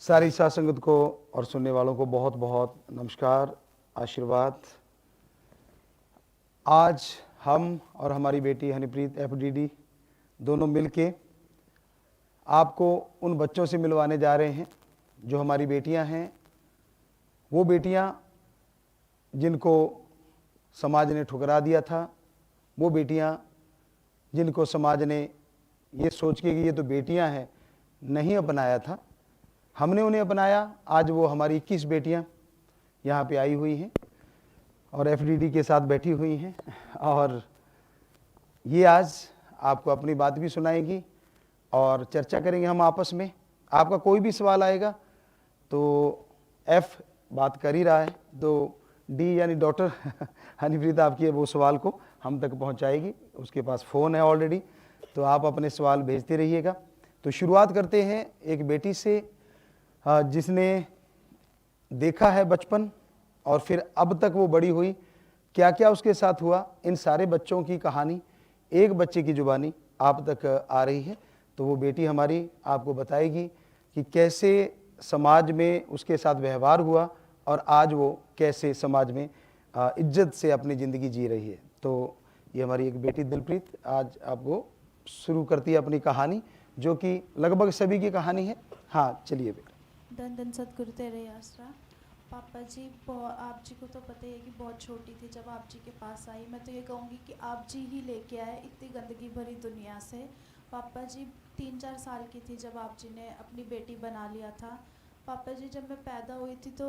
सारी साथ संगत को और सुनने वालों को बहुत बहुत नमस्कार, आशीर्वाद। आज हम और हमारी बेटी हनीप्रीत एफडीडी दोनों मिलके आपको उन बच्चों से मिलवाने जा रहे हैं जो हमारी बेटियां हैं। वो बेटियां जिनको समाज ने ठुकरा दिया था, वो बेटियां जिनको समाज ने ये सोच के कि ये तो बेटियां हैं नहीं अपनाया था, हमने उन्हें अपनाया। आज वो हमारी 21 बेटियां यहाँ पे आई हुई हैं और एफडीडी के साथ बैठी हुई हैं और ये आज आपको अपनी बात भी सुनाएंगी और चर्चा करेंगे हम आपस में। आपका कोई भी सवाल आएगा तो एफ बात कर ही रहा है तो डी यानी डॉक्टर हनीप्रीत आपकी वो सवाल को हम तक पहुंचाएगी। उसके पास फ़ोन है ऑलरेडी, तो आप अपने सवाल भेजते रहिएगा। तो शुरुआत करते हैं एक बेटी से जिसने देखा है बचपन और फिर अब तक वो बड़ी हुई, क्या क्या उसके साथ हुआ, इन सारे बच्चों की कहानी एक बच्चे की जुबानी आप तक आ रही है। तो वो बेटी हमारी आपको बताएगी कि कैसे समाज में उसके साथ व्यवहार हुआ और आज वो कैसे समाज में इज्जत से अपनी ज़िंदगी जी रही है। तो ये हमारी एक बेटी दिलप्रीत आज आपको शुरू करती है अपनी कहानी, जो कि लगभग सभी की कहानी है। हाँ, चलिए बेटा। धन धन सतगुरु तेरे आसरा। पापा जी, आप जी को तो पता ही है कि बहुत छोटी थी जब आप जी के पास आई। मैं तो ये कहूँगी कि आप जी ही लेके आए इतनी गंदगी भरी दुनिया से। पापा जी 3-4 साल की थी जब आप जी ने अपनी बेटी बना लिया था। पापा जी, जब मैं पैदा हुई थी तो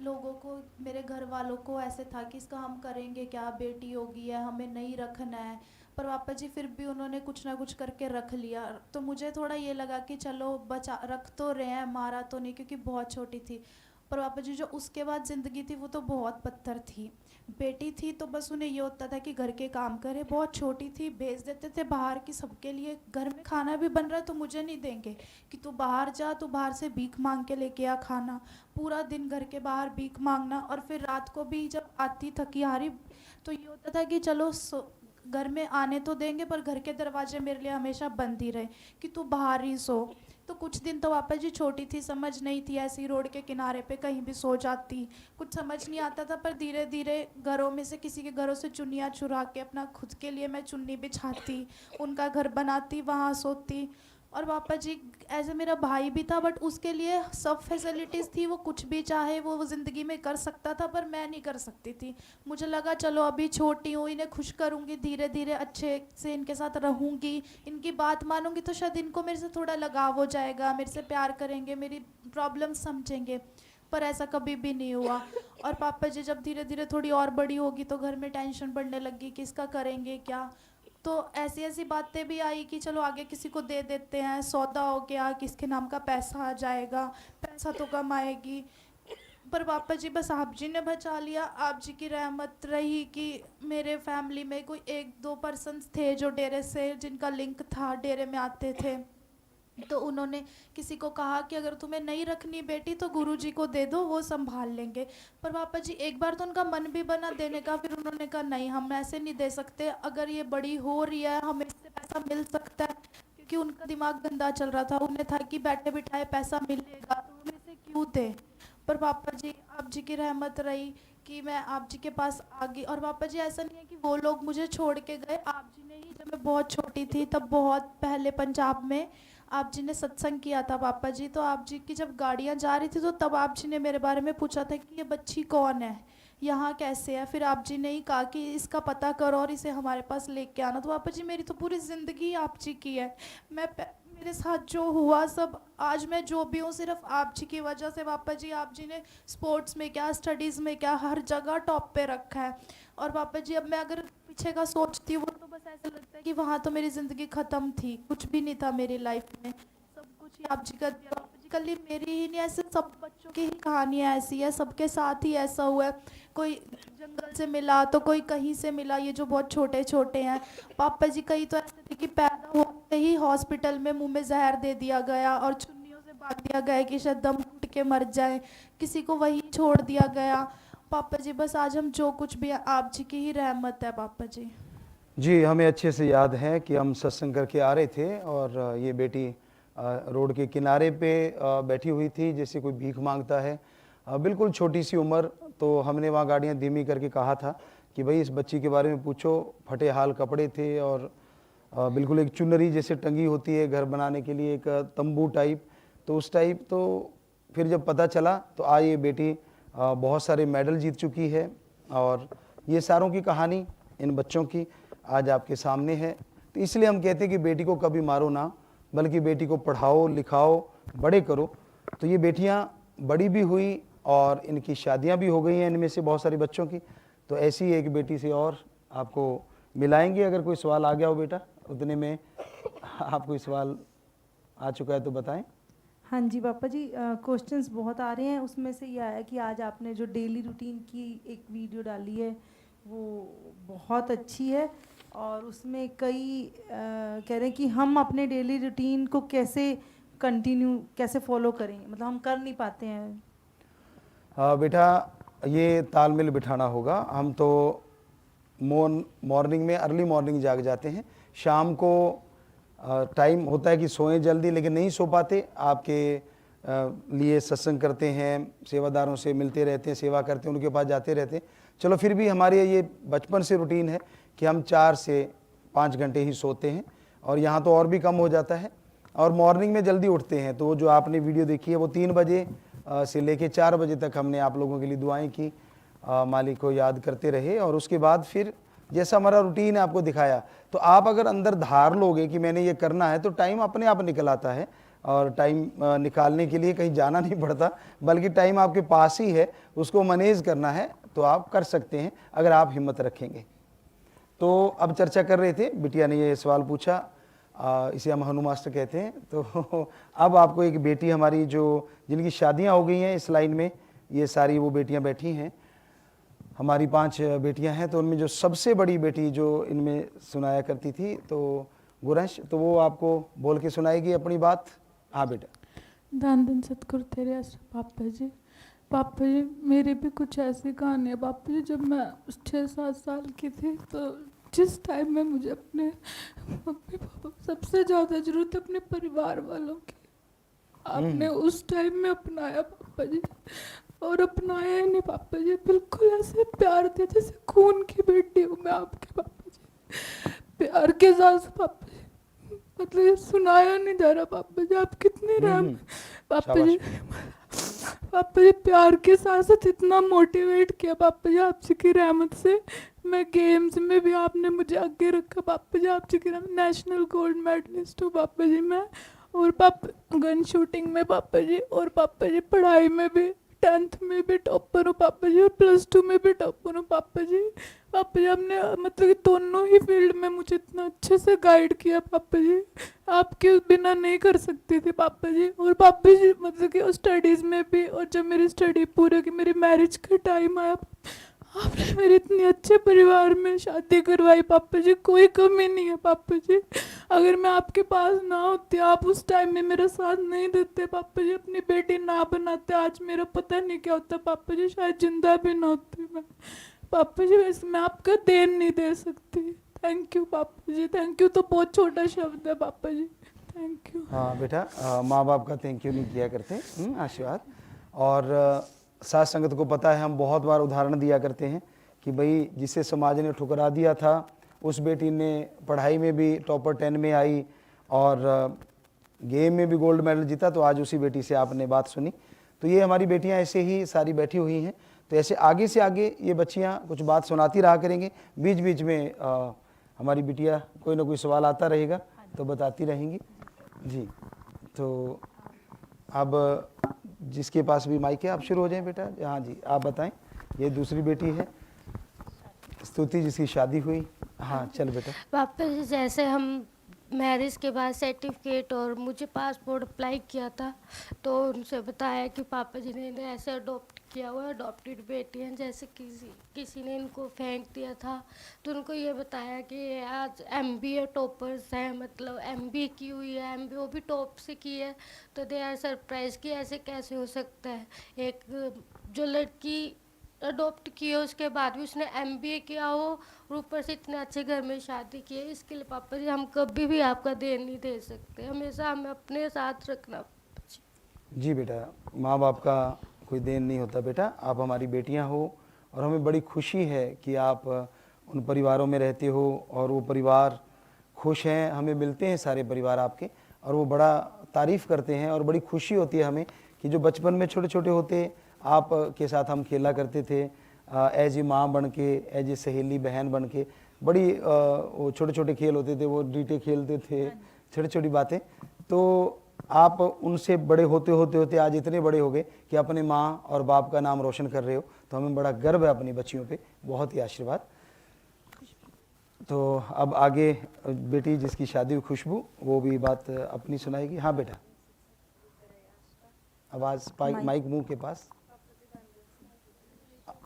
लोगों को, मेरे घर वालों को ऐसे था कि इसका हम करेंगे क्या, बेटी होगी है, हमें नहीं रखना है। पर पापा जी फिर भी उन्होंने कुछ ना कुछ करके रख लिया। तो मुझे थोड़ा ये लगा कि चलो बचा, रख तो रहे हैं, मारा तो नहीं, क्योंकि बहुत छोटी थी। पर पापा जी जो उसके बाद ज़िंदगी थी वो तो बहुत पत्थर थी। बेटी थी तो बस उन्हें ये होता था कि घर के काम करे। बहुत छोटी थी, भेज देते थे बाहर की सबके लिए। घर में खाना भी बन रहा है तो मुझे नहीं देंगे कि तू बाहर जा, तू बाहर से भीख मांग के लेके आ खाना। पूरा दिन घर के बाहर भीख मांगना, और फिर रात को भी जब आती थकी हारी तो ये होता था कि चलो घर में आने तो देंगे पर घर के दरवाजे मेरे लिए हमेशा बंद ही रहे कि तू बाहर ही सो। तो कुछ दिन तो पापा जी छोटी थी, समझ नहीं थी, ऐसी रोड के किनारे पे कहीं भी सो जाती, कुछ समझ नहीं आता था। पर धीरे धीरे घरों में से, किसी के घरों से चुन्नियाँ चुरा के अपना खुद के लिए मैं चुन्नी बिछाती, उनका घर बनाती, वहाँ सोती। और पापा जी ऐसे मेरा भाई भी था बट उसके लिए सब फैसिलिटीज़ थी, वो कुछ भी चाहे वो ज़िंदगी में कर सकता था, पर मैं नहीं कर सकती थी। मुझे लगा चलो अभी छोटी हूँ, इन्हें खुश करूँगी, धीरे धीरे अच्छे से इनके साथ रहूँगी, इनकी बात मानूंगी तो शायद इनको मेरे से थोड़ा लगाव हो जाएगा, मेरे से प्यार करेंगे, मेरी प्रॉब्लम समझेंगे। पर ऐसा कभी भी नहीं हुआ। और पापा जी जब धीरे धीरे थोड़ी और बड़ी होगी तो घर में टेंशन बढ़ने लगी कि इसका करेंगे क्या। तो ऐसी ऐसी बातें भी आई कि चलो आगे किसी को दे देते हैं, सौदा हो गया, किसके नाम का पैसा आ जाएगा, पैसा तो कम आएगी। पर पापा जी बस आप जी ने बचा लिया। आप जी की रहमत रही कि मेरे फैमिली में कोई 1-2 पर्सन्स थे जो डेरे से, जिनका लिंक था, डेरे में आते थे। तो उन्होंने किसी को कहा कि अगर तुम्हें नहीं रखनी बेटी तो गुरुजी को दे दो, वो संभाल लेंगे। पर पापा जी एक बार तो उनका मन भी बना देने का, फिर उन्होंने कहा नहीं, हम ऐसे नहीं दे सकते, अगर ये बड़ी हो रही है हमें इससे पैसा मिल सकता है। क्योंकि उनका दिमाग गंदा चल रहा था, उन्हें था कि बैठे बिठाए पैसा मिलेगा तो हम इसे क्यों दें। पर पापा जी आप जी की रहमत रही कि मैं आप जी के पास आ गई। और पापा जी ऐसा नहीं है कि वो लोग मुझे छोड़ के गए, आप जी ने ही, जब मैं बहुत छोटी थी तब बहुत पहले पंजाब में आप जी ने सत्संग किया था पापा जी। तो आप जी की जब गाड़ियाँ जा रही थी तो तब आप जी ने मेरे बारे में पूछा था कि ये बच्ची कौन है, यहाँ कैसे है। फिर आप जी ने ही कहा कि इसका पता करो और इसे हमारे पास लेके आना। तो पापा जी मेरी तो पूरी ज़िंदगी आप जी की है। मेरे साथ जो हुआ सब, आज मैं जो भी हूँ सिर्फ आप जी की वजह से। पापा जी आप जी ने स्पोर्ट्स में क्या, स्टडीज़ में क्या, हर जगह टॉप पे रखा है। और पापा जी अब मैं अगर पीछे का सोचती हूँ तो बस ऐसा लगता है कि वहाँ तो मेरी ज़िंदगी ख़त्म थी, कुछ भी नहीं था मेरी लाइफ में, सब कुछ ही आप जी कर दिया। पापा जी कल मेरी ही नहीं, ऐसे सब बच्चों की ही कहानियाँ ऐसी है, सबके साथ ही ऐसा हुआ है। कोई जंगल से मिला तो कोई कहीं से मिला, ये जो बहुत छोटे छोटे हैं। पापा जी कहीं तो ऐसे थे कि पैदा होते ही हॉस्पिटल में मुंह में जहर दे दिया गया और चुन्नियों से बांध दिया गया कि शायद दम घुट के मर जाए, किसी को वही छोड़ दिया गया। पापा जी बस आज हम जो कुछ भी है आप जी की ही रहमत है पापा जी। जी, हमें अच्छे से याद है कि हम सत्संग करके आ रहे थे और ये बेटी रोड के किनारे पे बैठी हुई थी जैसे कोई भीख मांगता है। बिल्कुल छोटी सी उम्र। तो हमने वहाँ गाड़ियाँ धीमी करके कहा था कि भाई इस बच्ची के बारे में पूछो। फटे हाल कपड़े थे और बिल्कुल एक चुनरी जैसे टंगी होती है घर बनाने के लिए, एक तंबू टाइप, तो उस टाइप। तो फिर जब पता चला तो आज ये बेटी बहुत सारे मेडल जीत चुकी है। और ये सारों की कहानी इन बच्चों की आज आपके सामने है। तो इसलिए हम कहते हैं कि बेटी को कभी मारो ना, बल्कि बेटी को पढ़ाओ लिखाओ बड़े करो। तो ये बेटियां बड़ी भी हुई और इनकी शादियां भी हो गई हैं इनमें से बहुत सारे बच्चों की। तो ऐसी एक बेटी से और आपको मिलाएंगे। अगर कोई सवाल आ गया हो बेटा उतने में, आप कोई सवाल आ चुका है तो बताएं। हाँ जी पापा जी, क्वेश्चंस बहुत आ रहे हैं। उसमें से ये आया कि आज आपने जो डेली रूटीन की एक वीडियो डाली है वो बहुत अच्छी है, और उसमें कई कह रहे हैं कि हम अपने डेली रूटीन को कैसे कंटिन्यू कैसे फॉलो करें, मतलब हम कर नहीं पाते हैं। बेटा ये तालमेल बिठाना होगा। हम तो मॉर्निंग में अर्ली मॉर्निंग जाग जाते हैं, शाम को टाइम होता है कि सोएं जल्दी, लेकिन नहीं सो पाते। आपके लिए सत्संग करते हैं, सेवादारों से मिलते रहते हैं, सेवा करते हैं, उनके पास जाते रहते हैं। चलो फिर भी हमारे ये बचपन से रूटीन है कि हम 4 से 5 घंटे ही सोते हैं, और यहाँ तो और भी कम हो जाता है। और मॉर्निंग में जल्दी उठते हैं। तो जो आपने वीडियो देखी है वो 3 बजे से लेके 4 बजे तक हमने आप लोगों के लिए दुआएं की, मालिक को याद करते रहे। और उसके बाद फिर जैसा हमारा रूटीन है आपको दिखाया। तो आप अगर अंदर धार लोगे कि मैंने ये करना है तो टाइम अपने आप निकल आता है। और टाइम निकालने के लिए कहीं जाना नहीं पड़ता, बल्कि टाइम आपके पास ही है, उसको मैनेज करना है तो आप कर सकते हैं अगर आप हिम्मत रखेंगे। तो अब चर्चा कर रहे थे, बिटिया ने ये सवाल पूछा, इसे हम हनु मास्टर कहते हैं। तो अब आपको एक बेटी हमारी जो जिनकी शादियां हो गई हैं इस लाइन में, ये सारी वो बेटियां बैठी हैं। हमारी 5 बेटियां हैं। तो उनमें जो सबसे बड़ी बेटी जो इनमें सुनाया करती थी तो गुरंश, तो वो आपको बोल के सुनाएगी अपनी बात। हाँ बेटा। धन धन सतगुरु तेरे आश्रय पापा जी मेरी भी कुछ ऐसी कहानी है पापा जी। जब मैं 6-7 साल की थी तो जिस टाइम में मुझे अपने मम्मी पापा सबसे ज़्यादा जरूरत है अपने परिवार वालों की, आपने उस टाइम में अपनाया पापा जी। और अपनाया ही नहीं पापा जी, बिल्कुल ऐसे प्यार थे जैसे खून की बेटी हूँ मैं आपके पापा जी, प्यार के साथ पापा जी। मतलब ये सुनाया नहीं जा रहा पापा जी, आप कितने रहम पापा जी। पापा जी प्यार के साथ साथ इतना मोटिवेट किया पापा जी आपसी की रहमत से। मैं गेम्स में भी आपने मुझे आगे रखा पापा जी, आपसी की रहमत। नेशनल गोल्ड मेडलिस्ट हूँ पापा जी मैं। और पापा गन शूटिंग में पापा जी, और पापा जी पढ़ाई में भी 10th में भी टॉपर हूँ पापा जी, और +2 में भी टॉपर हूँ पापा जी। पापा जी आपने मतलब कि दोनों ही फील्ड में मुझे इतना अच्छे से गाइड किया पापा जी, आपके बिना नहीं कर सकती थी पापा जी। और पापा जी मतलब कि स्टडीज़ में भी, और जब मेरी स्टडी पूरी की मेरी मैरिज का टाइम आया, आपने मेरे इतने अच्छे परिवार में शादी करवाई पापा जी, कोई कमी नहीं है पापा जी। अगर मैं आपके पास ना होती, आप उस टाइम में मेरा साथ नहीं देते पापा जी, अपनी बेटी ना बनाते, आज मेरा पता नहीं क्या होता पापा जी, शायद जिंदा भी ना होती मैं पापा जी। वैसे मैं आपका देन नहीं दे सकती। थैंक यू पापा जी। थैंक यू तो बहुत छोटा शब्द है पापा जी, थैंक यू। हाँ बेटा, माँ बाप का थैंक यू नहीं किया करते, आशीर्वाद। और साथ संगत को पता है हम बहुत बार उदाहरण दिया करते हैं कि भाई जिसे समाज ने ठुकरा दिया था उस बेटी ने पढ़ाई में भी टॉपर 10 में आई और गेम में भी गोल्ड मेडल जीता। तो आज उसी बेटी से आपने बात सुनी। तो ये हमारी बेटियां ऐसे ही सारी बैठी हुई हैं। तो ऐसे आगे से आगे ये बच्चियां कुछ बात सुनाती रहा करेंगे, बीच बीच में हमारी बिटिया कोई ना कोई सवाल आता रहेगा तो बताती रहेंगी जी। तो अब जिसके पास भी माइक है आप शुरू हो जाएं बेटा। हाँ जी आप बताएं। ये दूसरी बेटी है स्तुति जिसकी शादी हुई। हाँ चल बेटा। पापा जी जैसे हम मैरिज के बाद सर्टिफिकेट और मुझे पासपोर्ट अप्लाई किया था तो उनसे बताया कि पापा जी ने इन्हें ऐसे अडॉप्ट किया हुआ है, अडॉप्टेड बेटी हैं। जैसे किसी ने इनको फेंक दिया था तो उनको ये बताया कि आज MBA टॉपर्स हैं, मतलब MBA की हुई है, MBA वो भी टॉप से की है। तो दे आर सरप्राइज कि ऐसे कैसे हो सकता है। एक जो लड़की अडॉप्ट किए उसके बाद भी उसने एमबीए किया हो और ऊपर से इतने अच्छे घर में शादी की है। इसके लिए पापा जी हम कभी भी आपका देन नहीं दे सकते, हमेशा हमें अपने साथ रखना। जी बेटा, माँ बाप का कोई देन नहीं होता बेटा, आप हमारी बेटियां हो और हमें बड़ी खुशी है कि आप उन परिवारों में रहते हो और वो परिवार खुश हैं। हमें मिलते हैं सारे परिवार आपके और वो बड़ा तारीफ़ करते हैं और बड़ी खुशी होती है हमें कि जो बचपन में छोटे छोटे होते आप के साथ हम खेला करते थे, एज ए माँ बन के, एज ए सहेली बहन बन के, बड़ी वो छोटे छोटे खेल होते थे, वो डीटे खेलते थे, छोटी छोटी बातें। तो आप उनसे बड़े होते होते होते आज इतने बड़े हो गए कि अपने माँ और बाप का नाम रोशन कर रहे हो, तो हमें बड़ा गर्व है अपनी बच्चियों पे, बहुत ही आशीर्वाद। तो अब आगे बेटी जिसकी शादी हुई खुशबू, वो भी बात अपनी सुनाएगी। हाँ बेटा, आवाज़ माइक मुंह के पास,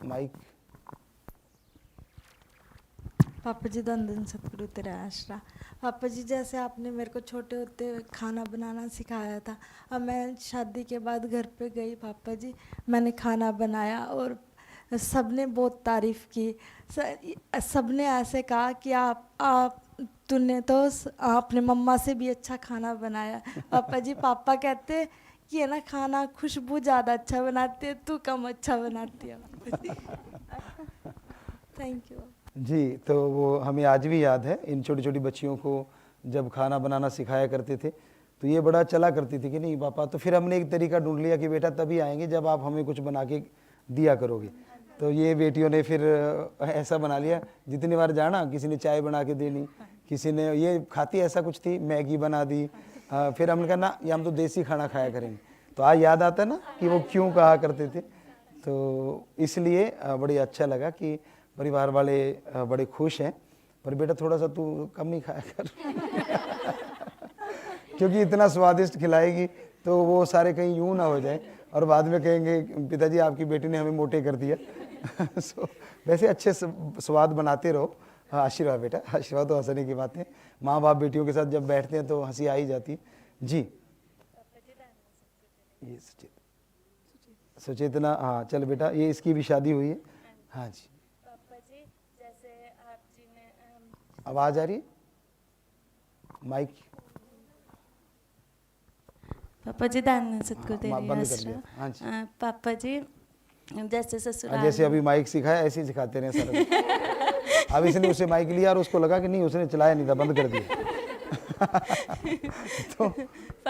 माइक। पापा जी धन धन सतगुरु तेरा आसरा। पापा जी जैसे आपने मेरे को छोटे होते खाना बनाना सिखाया था, अब मैं शादी के बाद घर पे गई पापा जी, मैंने खाना बनाया और सबने बहुत तारीफ़ की। सबने ऐसे कहा कि आप तूने तो अपने मम्मा से भी अच्छा खाना बनाया। पापा जी पापा कहते कि है ना खाना खुशबू ज़्यादा अच्छा बनाती है, तू कम अच्छा बनाती है। Thank you. जी, तो वो हमें आज भी याद है, इन छोटी छोटी बच्चियों को जब खाना बनाना सिखाया करते थे तो ये बड़ा चला करती थी कि नहीं पापा, तो फिर हमने एक तरीका ढूंढ लिया कि बेटा तभी आएंगे जब आप हमें कुछ बना के दिया करोगे। तो ये बेटियों ने फिर ऐसा बना लिया, जितनी बार जाना किसी ने चाय बना के देनी, किसी ने ये खाती ऐसा कुछ थी मैगी बना दी। फिर हमने कहा ना ये हम तो देसी खाना खाया करेंगे। तो आज याद आता ना कि वो क्यों कहा करते थे। तो इसलिए बड़ी अच्छा लगा कि परिवार वाले बड़े खुश हैं। पर बेटा थोड़ा सा तू कम नहीं खाया कर क्योंकि इतना स्वादिष्ट खिलाएगी तो वो सारे कहीं यूं ना हो जाए और बाद में कहेंगे पिताजी आपकी बेटी ने हमें मोटे कर दिया। वैसे अच्छे स्वाद बनाते रहो। आशीर्वाद बेटा, आशीर्वाद तो हंसने की बात है, माँ बाप बेटियों के साथ जब बैठते हैं तो हंसी आ ही जाती है। जी ये सुचेतना, हाँ चल बेटा, ये इसकी भी शादी हुई है। हाँ जी, जैसे आप जी ने आवाज आ रही है माइक। पापा जी दान सतगुरु हाँ, तेरी बंद कर आसरा। दिया। हाँ जी, पापा जी जैसे ससुराल जैसे अभी माइक सिखाया ऐसे ही सिखाते रहे सर। अब इसने उससे माइक लिया और उसको लगा कि नहीं उसने चलाया नहीं था, बंद कर दिया। तो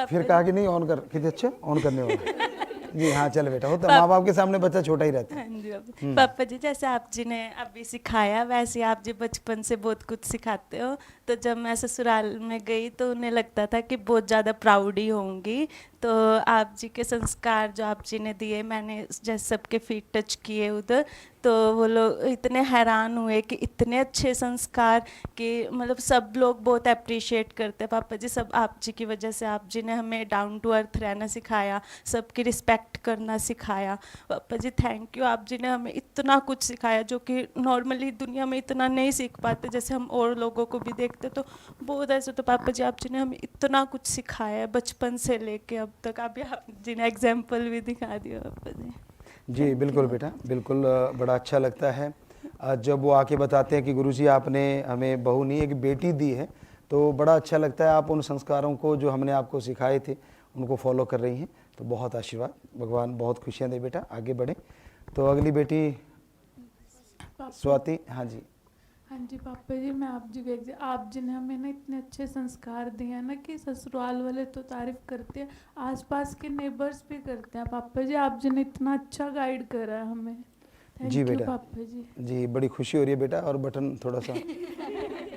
फिर कहा कि नहीं ऑन कर, कितने अच्छे ऑन करने वाला। जी हाँ चल बेटा, होता माँ बाप के सामने बच्चा छोटा ही रहता है। हाँ जी पापा जी जैसे आप जी ने अभी सिखाया वैसे आप जी बचपन से बहुत कुछ सिखाते हो। तो जब मैं ससुराल में गई तो उन्हें लगता था कि बहुत ज़्यादा प्राउड ही होंगी। तो आप जी के संस्कार जो आप जी ने दिए, मैंने जैसे सबके फीट टच किए उधर, तो वो लोग इतने हैरान हुए कि इतने अच्छे संस्कार कि मतलब सब लोग बहुत अप्रिशिएट करते हैं। पापा जी सब आप जी की वजह से, आप जी ने हमें डाउन टू अर्थ रहना सिखाया, सबकी रिस्पेक्ट करना सिखाया। पापा जी थैंक यू, आप जी ने हमें इतना कुछ सिखाया जो कि नॉर्मली दुनिया में इतना नहीं सीख पाते। जैसे हम और लोगों को भी देखते तो बहुत ऐसे, तो पापा जी आप जी ने हमें इतना कुछ सिखाया है बचपन से लेके अब तक। अभी आप जी ने एग्जाम्पल भी दिखा दिया पापा जी। जी बिल्कुल बेटा, बिल्कुल बड़ा अच्छा लगता है जब वो आके बताते हैं कि गुरुजी आपने हमें बहू नहीं एक बेटी दी है। तो बड़ा अच्छा लगता है आप उन संस्कारों को जो हमने आपको सिखाए थे उनको फॉलो कर रही हैं। तो बहुत आशीर्वाद, भगवान बहुत खुशियाँ दे बेटा, आगे बढ़े। तो अगली बेटी स्वाति। हाँ जी, हाँ जी पापा जी, मैं आप जी को आप जी ने हमें ना इतने अच्छे संस्कार दिए हैं ना कि ससुराल वाले तो तारीफ करते हैं, आसपास के नेबर्स भी करते हैं। पापा जी आप जी ने इतना अच्छा गाइड करा है हमें। थैंक जी यू बेटा, पापा जी। जी बड़ी खुशी हो रही है बेटा, और बटन थोड़ा सा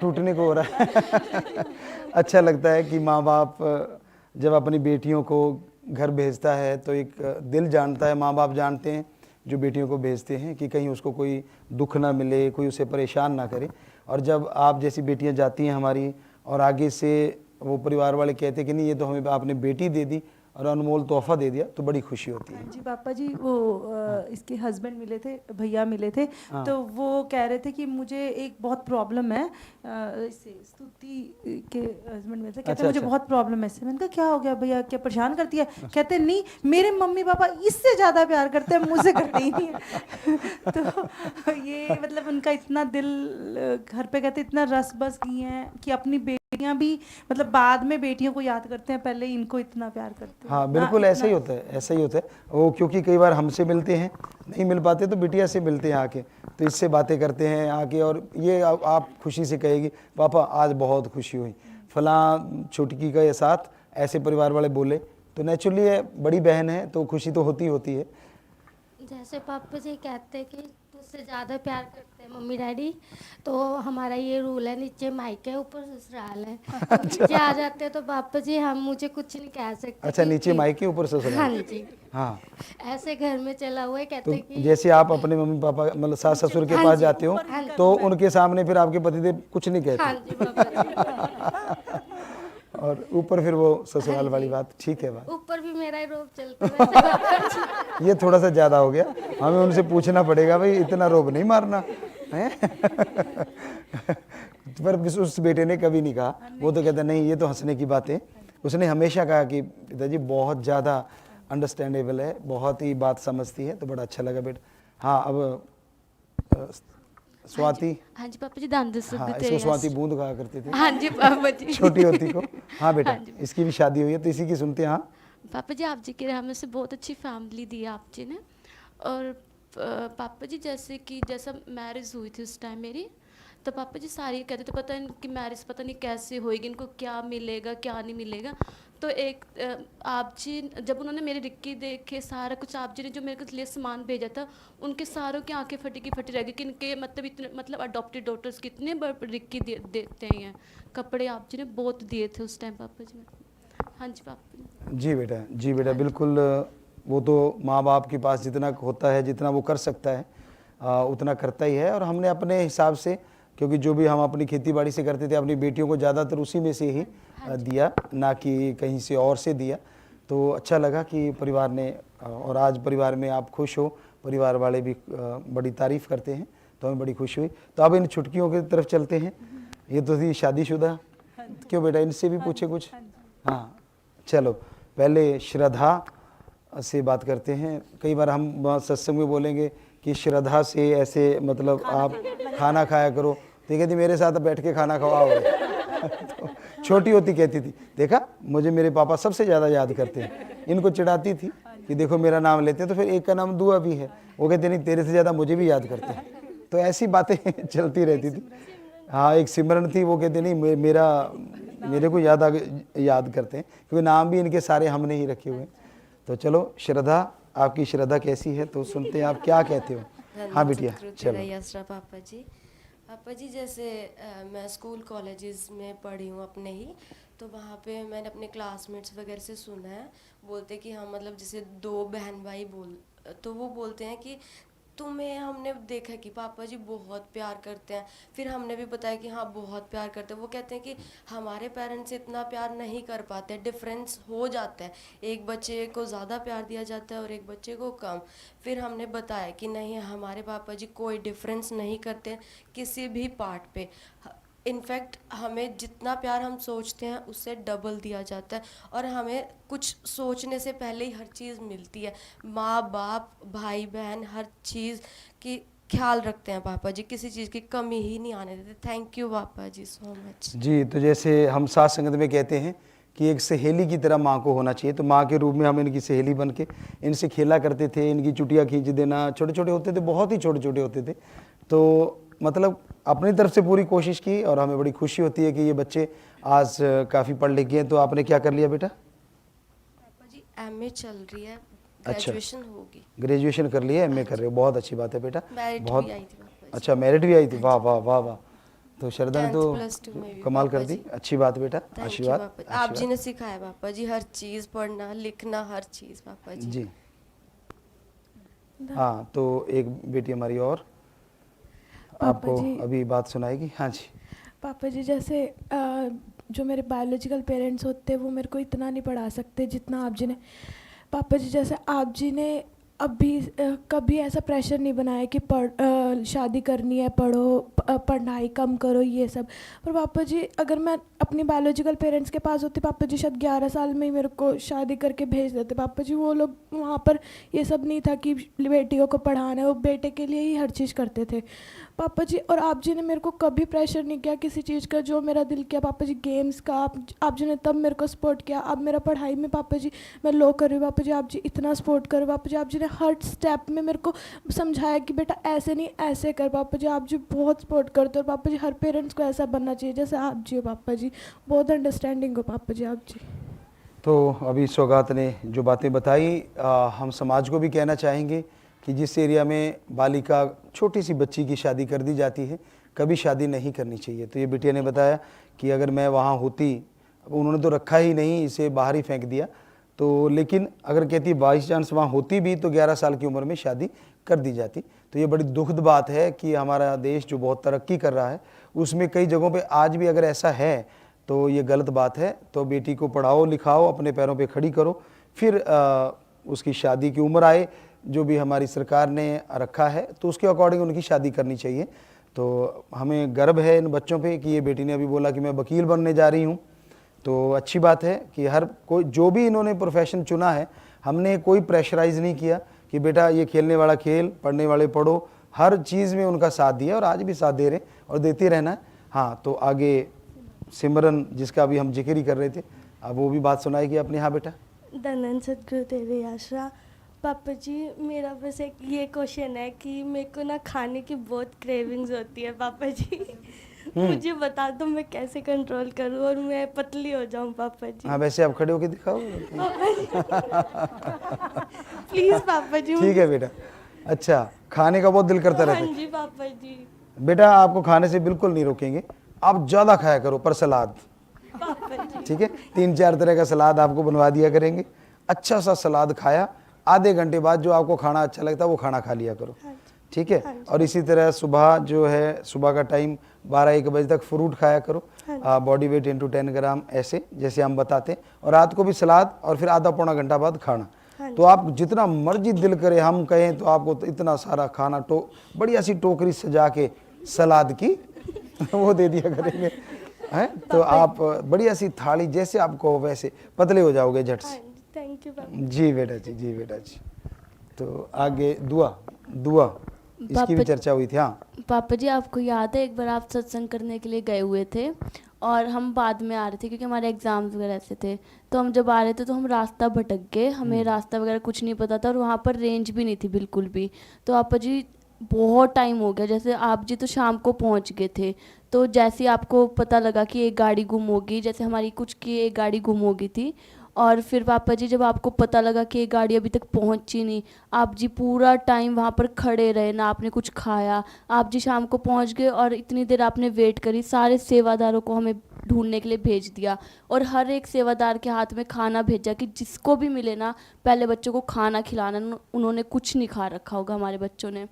टूटने को हो रहा है। अच्छा लगता है कि माँ बाप जब अपनी बेटियों को घर भेजता है तो एक दिल जानता है, माँ बाप जानते हैं जो बेटियों को भेजते हैं कि कहीं उसको कोई दुख ना मिले, कोई उसे परेशान ना करे। और जब आप जैसी बेटियां जाती हैं हमारी और आगे से वो परिवार वाले कहते हैं कि नहीं ये तो हमें आपने बेटी दे दी, और अनमोल तोहफा दे दिया तो बड़ी खुशी होती है। हाँ जी पापा जी, वो इसके हस्बैंड मिले थे, भैया मिले थे, हाँ। तो वो कह रहे थे कि मुझे एक बहुत प्रॉब्लम है, इससे स्तुति के हस्बैंड मिले थे, कहते अच्छा, मुझे अच्छा। बहुत प्रॉब्लम है इससे। मैंने कहा क्या हो गया भैया, क्या परेशान करती है? कहते नहीं, मेरे मम्मी पापा इससे ज़्यादा प्यार करते हैं, मुझसे करते ही नहीं है। तो ये मतलब उनका इतना दिल, घर पे कहते इतना रस बस गई हैं कि अपनी बेटियां भी मतलब बाद में बेटियों को याद करते हैं, पहले इनको इतना प्यार करते हैं। हाँ बिल्कुल, ऐसा ही होता है, ऐसा ही होता है वो, क्योंकि कई बार हमसे मिलते हैं, नहीं मिल पाते तो बिटिया से मिलते हैं आके, तो इससे बातें करते हैं आके, और ये आप खुशी से कहेगी पापा आज बहुत खुशी हुई, फलां छुटकी के साथ ऐसे परिवार वाले बोले, तो नेचुरली है, बड़ी बहन है तो खुशी तो होती है। जैसे पापा जी कहते हैं कि तुझसे ज़्यादा प्यार करते हैं मम्मी डैडी, तो हमारा ये रूल है, नीचे माइक है ऊपर ससुराल है, तो नीचे आ जाते हैं तो पापा जी हम मुझे कुछ नहीं कह सकते। अच्छा, नीचे क्योंकि- मायके ऊपर ससुराल। हाँ जी, हाँ, ऐसे घर में चला हुआ है, तो कहते हैं कि जैसे आप अपने मम्मी पापा मतलब सास ससुर के हाँ पास जी, जाते हो हाँ जी। तो उनके सामने फिर आपके पतिदेव कुछ नहीं कहते, हाँ जी पापा जी, और ऊपर फिर वो ससुराल वाली बात, ठीक है बात। ऊपर भी मेरा ही रोब चलता है वैसे पापा जी। ये थोड़ा सा ज़्यादा हो गया, हमें उनसे पूछना पड़ेगा भाई इतना रोब नहीं मारना है। पर उस बेटे ने कभी नहीं कहा, वो तो कहता नहीं ये तो हंसने की बात है। उसने हमेशा कहा कि पिताजी बहुत ज़्यादा अंडरस्टैंडेबल है, बहुत ही बात समझती है, तो बड़ा अच्छा लगा बेटा। हाँ, अब स्वाति, हाँ जी पापा जी, दान हाँ इसको स्वाति बूंद कहा करते थे हाँ जी पापा जी। छोटी होती को। हाँ बेटा, हाँ जी। इसकी भी शादी हुई है तो इसी की सुनते हैं। हाँ पापा जी, आप जी के रहमत से बहुत अच्छी फैमिली दी है आप जी ने। और पापा जी जैसा मैरिज हुई थी उस टाइम मेरी, तो पापा जी सारे कहते थे पता इनकी मैरिज पता नहीं कैसे होएगी, इनको क्या मिलेगा क्या नहीं मिलेगा। तो एक आप जी जब उन्होंने मेरी रिक्की देखे सारा कुछ, आप जी ने जो मेरे लिए सामान भेजा था, उनके सारों की आंखें फटी की फटी रह गई कि इनके मतलब इतने मतलब अडॉप्टेड डॉटर्स कितने रिक्की देते हैं। कपड़े आप जी ने बहुत दिए थे उस टाइम पापा जी। हाँ जी पापा जी। जी बेटा बिल्कुल, वो तो माँ बाप के पास जितना होता है, जितना वो कर सकता है उतना करता ही है। और हमने अपने हिसाब से, क्योंकि जो भी हम अपनी खेती बाड़ी से करते थे, अपनी बेटियों को ज़्यादातर उसी में से ही दिया, ना कि कहीं से और से दिया। तो अच्छा लगा कि परिवार ने, और आज परिवार में आप खुश हो, परिवार वाले भी बड़ी तारीफ़ करते हैं, तो हमें बड़ी खुशी हुई। तो अब इन छुटकियों की तरफ चलते हैं। ये तो थी शादीशुदा, क्यों बेटा इनसे भी पूछे कुछ? हाँ चलो, पहले श्रद्धा से बात करते हैं। कई बार हम सत्संग में बोलेंगे कि श्रद्धा से ऐसे मतलब आप खाना खाया करो, तो कहती मेरे साथ बैठ के खाना खाओ। तो छोटी होती कहती थी देखा मुझे मेरे पापा सबसे ज़्यादा याद करते हैं। इनको चिढ़ाती थी कि देखो मेरा नाम लेते हैं तो फिर एक का नाम दुआ भी है, वो कहते नहीं तेरे से ज़्यादा मुझे भी याद करते हैं। तो ऐसी बातें चलती रहती थी। हाँ, एक सिमरन थी, वो कहते नहीं मेरे को याद करते हैं, क्योंकि नाम भी इनके सारे हमने ही रखे हुए हैं। तो चलो श्रद्धा, आपकी श्रद्धा कैसी है तो सुनते हैं, आप क्या कहते हो। हाँ बिटिया चलो। पापा जी जैसे मैं स्कूल कॉलेजेस में पढ़ी हूँ अपने ही, तो वहाँ पे मैंने अपने क्लासमेट्स वगैरह से सुना है, बोलते कि हम मतलब जैसे दो बहन भाई तो वो बोलते हैं कि तुम्हें हमने देखा कि पापा जी बहुत प्यार करते हैं, फिर हमने भी बताया कि हाँ बहुत प्यार करते हैं। वो कहते हैं कि हमारे पेरेंट्स इतना प्यार नहीं कर पाते, डिफरेंस हो जाता है, एक बच्चे को ज़्यादा प्यार दिया जाता है और एक बच्चे को कम। फिर हमने बताया कि नहीं, हमारे पापा जी कोई डिफरेंस नहीं करते किसी भी पार्ट पे, इनफैक्ट हमें जितना प्यार हम सोचते हैं उससे डबल दिया जाता है, और हमें कुछ सोचने से पहले ही हर चीज़ मिलती है। माँ बाप भाई बहन हर चीज़ की ख्याल रखते हैं पापा जी, किसी चीज़ की कमी ही नहीं आने देते। थैंक यू पापा जी सो मच। जी, तो जैसे हम साथ संगत में कहते हैं कि एक सहेली की तरह माँ को होना चाहिए, तो माँ के रूप में हम इनकी सहेली बन के इनसे खेला करते थे, इनकी चुटिया खींच देना। छोटे छोटे होते थे, बहुत ही छोटे छोटे होते थे, तो मतलब अपनी तरफ से पूरी कोशिश की, और हमें बड़ी खुशी होती है कि ये बच्चे आज काफ़ी पढ़ लिख गए। तो आपने क्या कर लिया बेटा? पापा जी एमए चल रही है, अच्छा, ग्रेजुएशन होगी। ग्रेजुएशन कर लिया, एमए कर रहे हो, बहुत अच्छी बात है बेटा। मेरिट बहुत भी आई थी पापा जी। अच्छा, मेरिट भी आई थी, वाह वाह वाह वाह। तो श्रद्धा ने 10+2 में तो भी कमाल कर पापा दी, जी। अच्छी बात बेटा, थैंक यू आशीर्वाद पापा जी, आप जी ने सिखाया पापा जी हर चीज़, पढ़ना लिखना हर चीज़ पापा जी। जी। हाँ, तो एक बेटी हमारी और आपको जी। अभी बात सुनाएगी। हाँ जी। पापा जी जैसे जो मेरे बायोलॉजिकल पेरेंट्स होते हैं वो मेरे को इतना नहीं पढ़ा सकते जितना आप जी ने। पापा जी जैसे आप जी ने अभी कभी ऐसा प्रेशर नहीं बनाया कि शादी करनी है, पढ़ो, पढ़ाई कम करो, ये सब। पर पापा जी अगर मैं अपनी बायोलॉजिकल पेरेंट्स के पास होती, पापा जी शायद 11 साल में ही मेरे को शादी करके भेज देते। पापा जी वो लोग वहाँ पर ये सब नहीं था कि बेटियों को पढ़ाना है, वो बेटे के लिए ही हर चीज़ करते थे पापा जी। और आप जी ने मेरे को कभी प्रेशर नहीं किया किसी चीज़ का, जो मेरा दिल किया पापा जी गेम्स का, आप जी ने तब मेरे को सपोर्ट किया। अब मेरा पढ़ाई में पापा जी मैं लो कर रही हूँ, पापा जी आप जी इतना सपोर्ट करो। पापा जी आप जी ने हर स्टेप में मेरे को समझाया कि बेटा ऐसे नहीं ऐसे कर। पापा जी आप जी बहुत सपोर्ट करते हो। पापा जी हर पेरेंट्स को ऐसा बनना चाहिए जैसे आप जी हो। पापा जी बहुत अंडरस्टैंडिंग हो पापा जी आप जी। तो अभी सौगात ने जो बातें बताई, हम समाज को भी कहना चाहेंगे कि जिस एरिया में बालिका छोटी सी बच्ची की शादी कर दी जाती है, कभी शादी नहीं करनी चाहिए। तो ये बिटिया ने बताया कि अगर मैं वहाँ होती, उन्होंने तो रखा ही नहीं, इसे बाहर ही फेंक दिया, तो लेकिन अगर कहती बाई चांस वहाँ होती भी तो 11 साल की उम्र में शादी कर दी जाती। तो ये बड़ी दुखद बात है कि हमारा देश जो बहुत तरक्की कर रहा है उसमें कई जगहों पे आज भी अगर ऐसा है तो ये गलत बात है। तो बेटी को पढ़ाओ लिखाओ, अपने पैरों पे खड़ी करो, फिर उसकी शादी की उम्र आए जो भी हमारी सरकार ने रखा है तो उसके अकॉर्डिंग उनकी शादी करनी चाहिए। तो हमें गर्व है इन बच्चों पे कि ये बेटी ने अभी बोला कि मैं वकील बनने जा रही हूँ। तो अच्छी बात है कि हर कोई जो भी इन्होंने प्रोफेशन चुना है, हमने कोई प्रेशराइज नहीं किया कि बेटा ये खेलने वाला खेल, पढ़ने वाले पढ़ो, हर चीज़ में उनका साथ दिया और आज भी साथ दे रहे और देते रहना है। हाँ, तो आगे सिमरन जिसका अभी हम जिक्र ही कर रहे थे, अब वो भी बात सुनाएगी अपने। हाँ बेटा। धनन सदगुरु तेरे आसरा। पापा जी मेरा बस एक ये क्वेश्चन है कि मेरे को ना खाने की बहुत क्रेविंग्स होती है पापा जी। मुझे बता दो मैं कैसे कंट्रोल करूं और मैं पतली हो जाऊं पापा जी। हाँ वैसे आप खड़े होके दिखाओ प्लीज पापा जी। ठीक है बेटा। अच्छा, खाने का बहुत दिल करता रहता है। हाँ जी पापा जी। बेटा आपको खाने से बिल्कुल नहीं रोकेंगे, आप ज़्यादा खाया करो पर सलाद, ठीक है। 3-4 तरह का सलाद आपको बनवा दिया करेंगे। अच्छा सा सलाद खाया, आधे घंटे बाद जो आपको खाना अच्छा लगता है वो खाना खा लिया करो, ठीक है। और इसी तरह सुबह जो है, सुबह का टाइम 12-1 बजे तक फ्रूट खाया करो, बॉडी वेट इंटू 10 ग्राम, ऐसे जैसे हम बताते हैं। और रात को भी सलाद, और फिर आधा पौना घंटा बाद खाना। तो आप जितना मर्जी दिल करे, हम कहें तो आपको तो इतना सारा खाना बढ़िया सी टोकरी सजा के सलाद की वो दे दिया करेंगे, हैं। तो आप बढ़िया सी थाली जैसे आपको वैसे पतले हो जाओगे झट से। थैंक यू जी बेटा जी, जी बेटा जी। तो आगे दुआ इसकी भी चर्चा हुई थी। हाँ पापा जी आपको याद है एक बार आप सत्संग करने के लिए गए हुए थे और हम बाद में आ रहे थे क्योंकि हमारे एग्ज़ाम्स वगैरह ऐसे थे। तो हम जब आ रहे थे तो हम रास्ता भटक गए, हमें रास्ता वगैरह कुछ नहीं पता था और वहाँ पर रेंज भी नहीं थी बिल्कुल भी। तो पापा जी बहुत टाइम हो गया, जैसे आप जी तो शाम को पहुँच गए थे, तो जैसे आपको पता लगा कि एक गाड़ी गुम होगी, जैसे हमारी कुछ की एक गाड़ी गुम हो गई थी, और फिर पापा जी जब आपको पता लगा कि ये गाड़ी अभी तक पहुंची नहीं, आप जी पूरा टाइम वहाँ पर खड़े रहे, ना आपने कुछ खाया। आप जी शाम को पहुंच गए और इतनी देर आपने वेट करी, सारे सेवादारों को हमें ढूंढने के लिए भेज दिया और हर एक सेवादार के हाथ में खाना भेजा कि जिसको भी मिले ना पहले बच्चों को खाना खिलाना। उन्होंने कुछ नहीं खा रखा होगा हमारे बच्चों ने।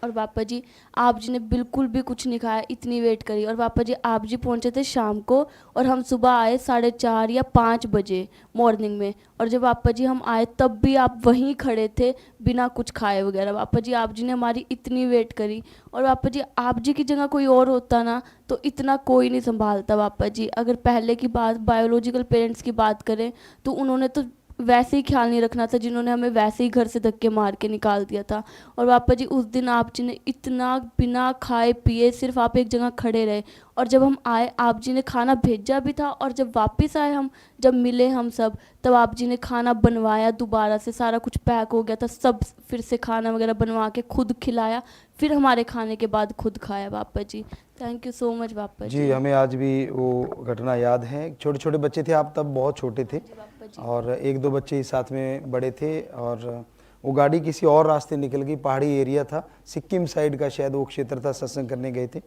और पापा जी आप जी ने बिल्कुल भी कुछ नहीं खाया, इतनी वेट करी। और पापा जी आप जी पहुंचे थे शाम को और हम सुबह आए 4:30 या 5 बजे मॉर्निंग में। और जब पापा जी हम आए तब भी आप वहीं खड़े थे बिना कुछ खाए वगैरह। पापा जी आप जी ने हमारी इतनी वेट करी। और पापा जी आप जी की जगह कोई और होता ना तो इतना कोई नहीं संभालता पापा जी। अगर पहले की बात बायोलॉजिकल पेरेंट्स की बात करें तो उन्होंने तो वैसे ही ख्याल नहीं रखना था, जिन्होंने हमें वैसे ही घर से धक्के मार के निकाल दिया था। और पापा जी उस दिन आप जी ने इतना बिना खाए पिए सिर्फ आप एक जगह खड़े रहे। और जब हम आए आप जी ने खाना भेजा भी था, और जब वापस आए हम जब मिले हम सब तब आप जी ने खाना बनवाया दोबारा से, सारा कुछ पैक हो गया था, सब फिर से खाना वगैरह बनवा के खुद खिलाया, फिर हमारे खाने के बाद खुद खाया। पापा जी थैंक यू सो मच पापा जी। हमें आज भी वो घटना याद है। छोटे छोटे बच्चे थे, आप तब बहुत छोटे थे और 1-2 बच्चे ही साथ में बड़े थे। और वो गाड़ी किसी और रास्ते निकल गई, पहाड़ी एरिया था, सिक्किम साइड का शायद वो क्षेत्र था, सत्संग करने गए थे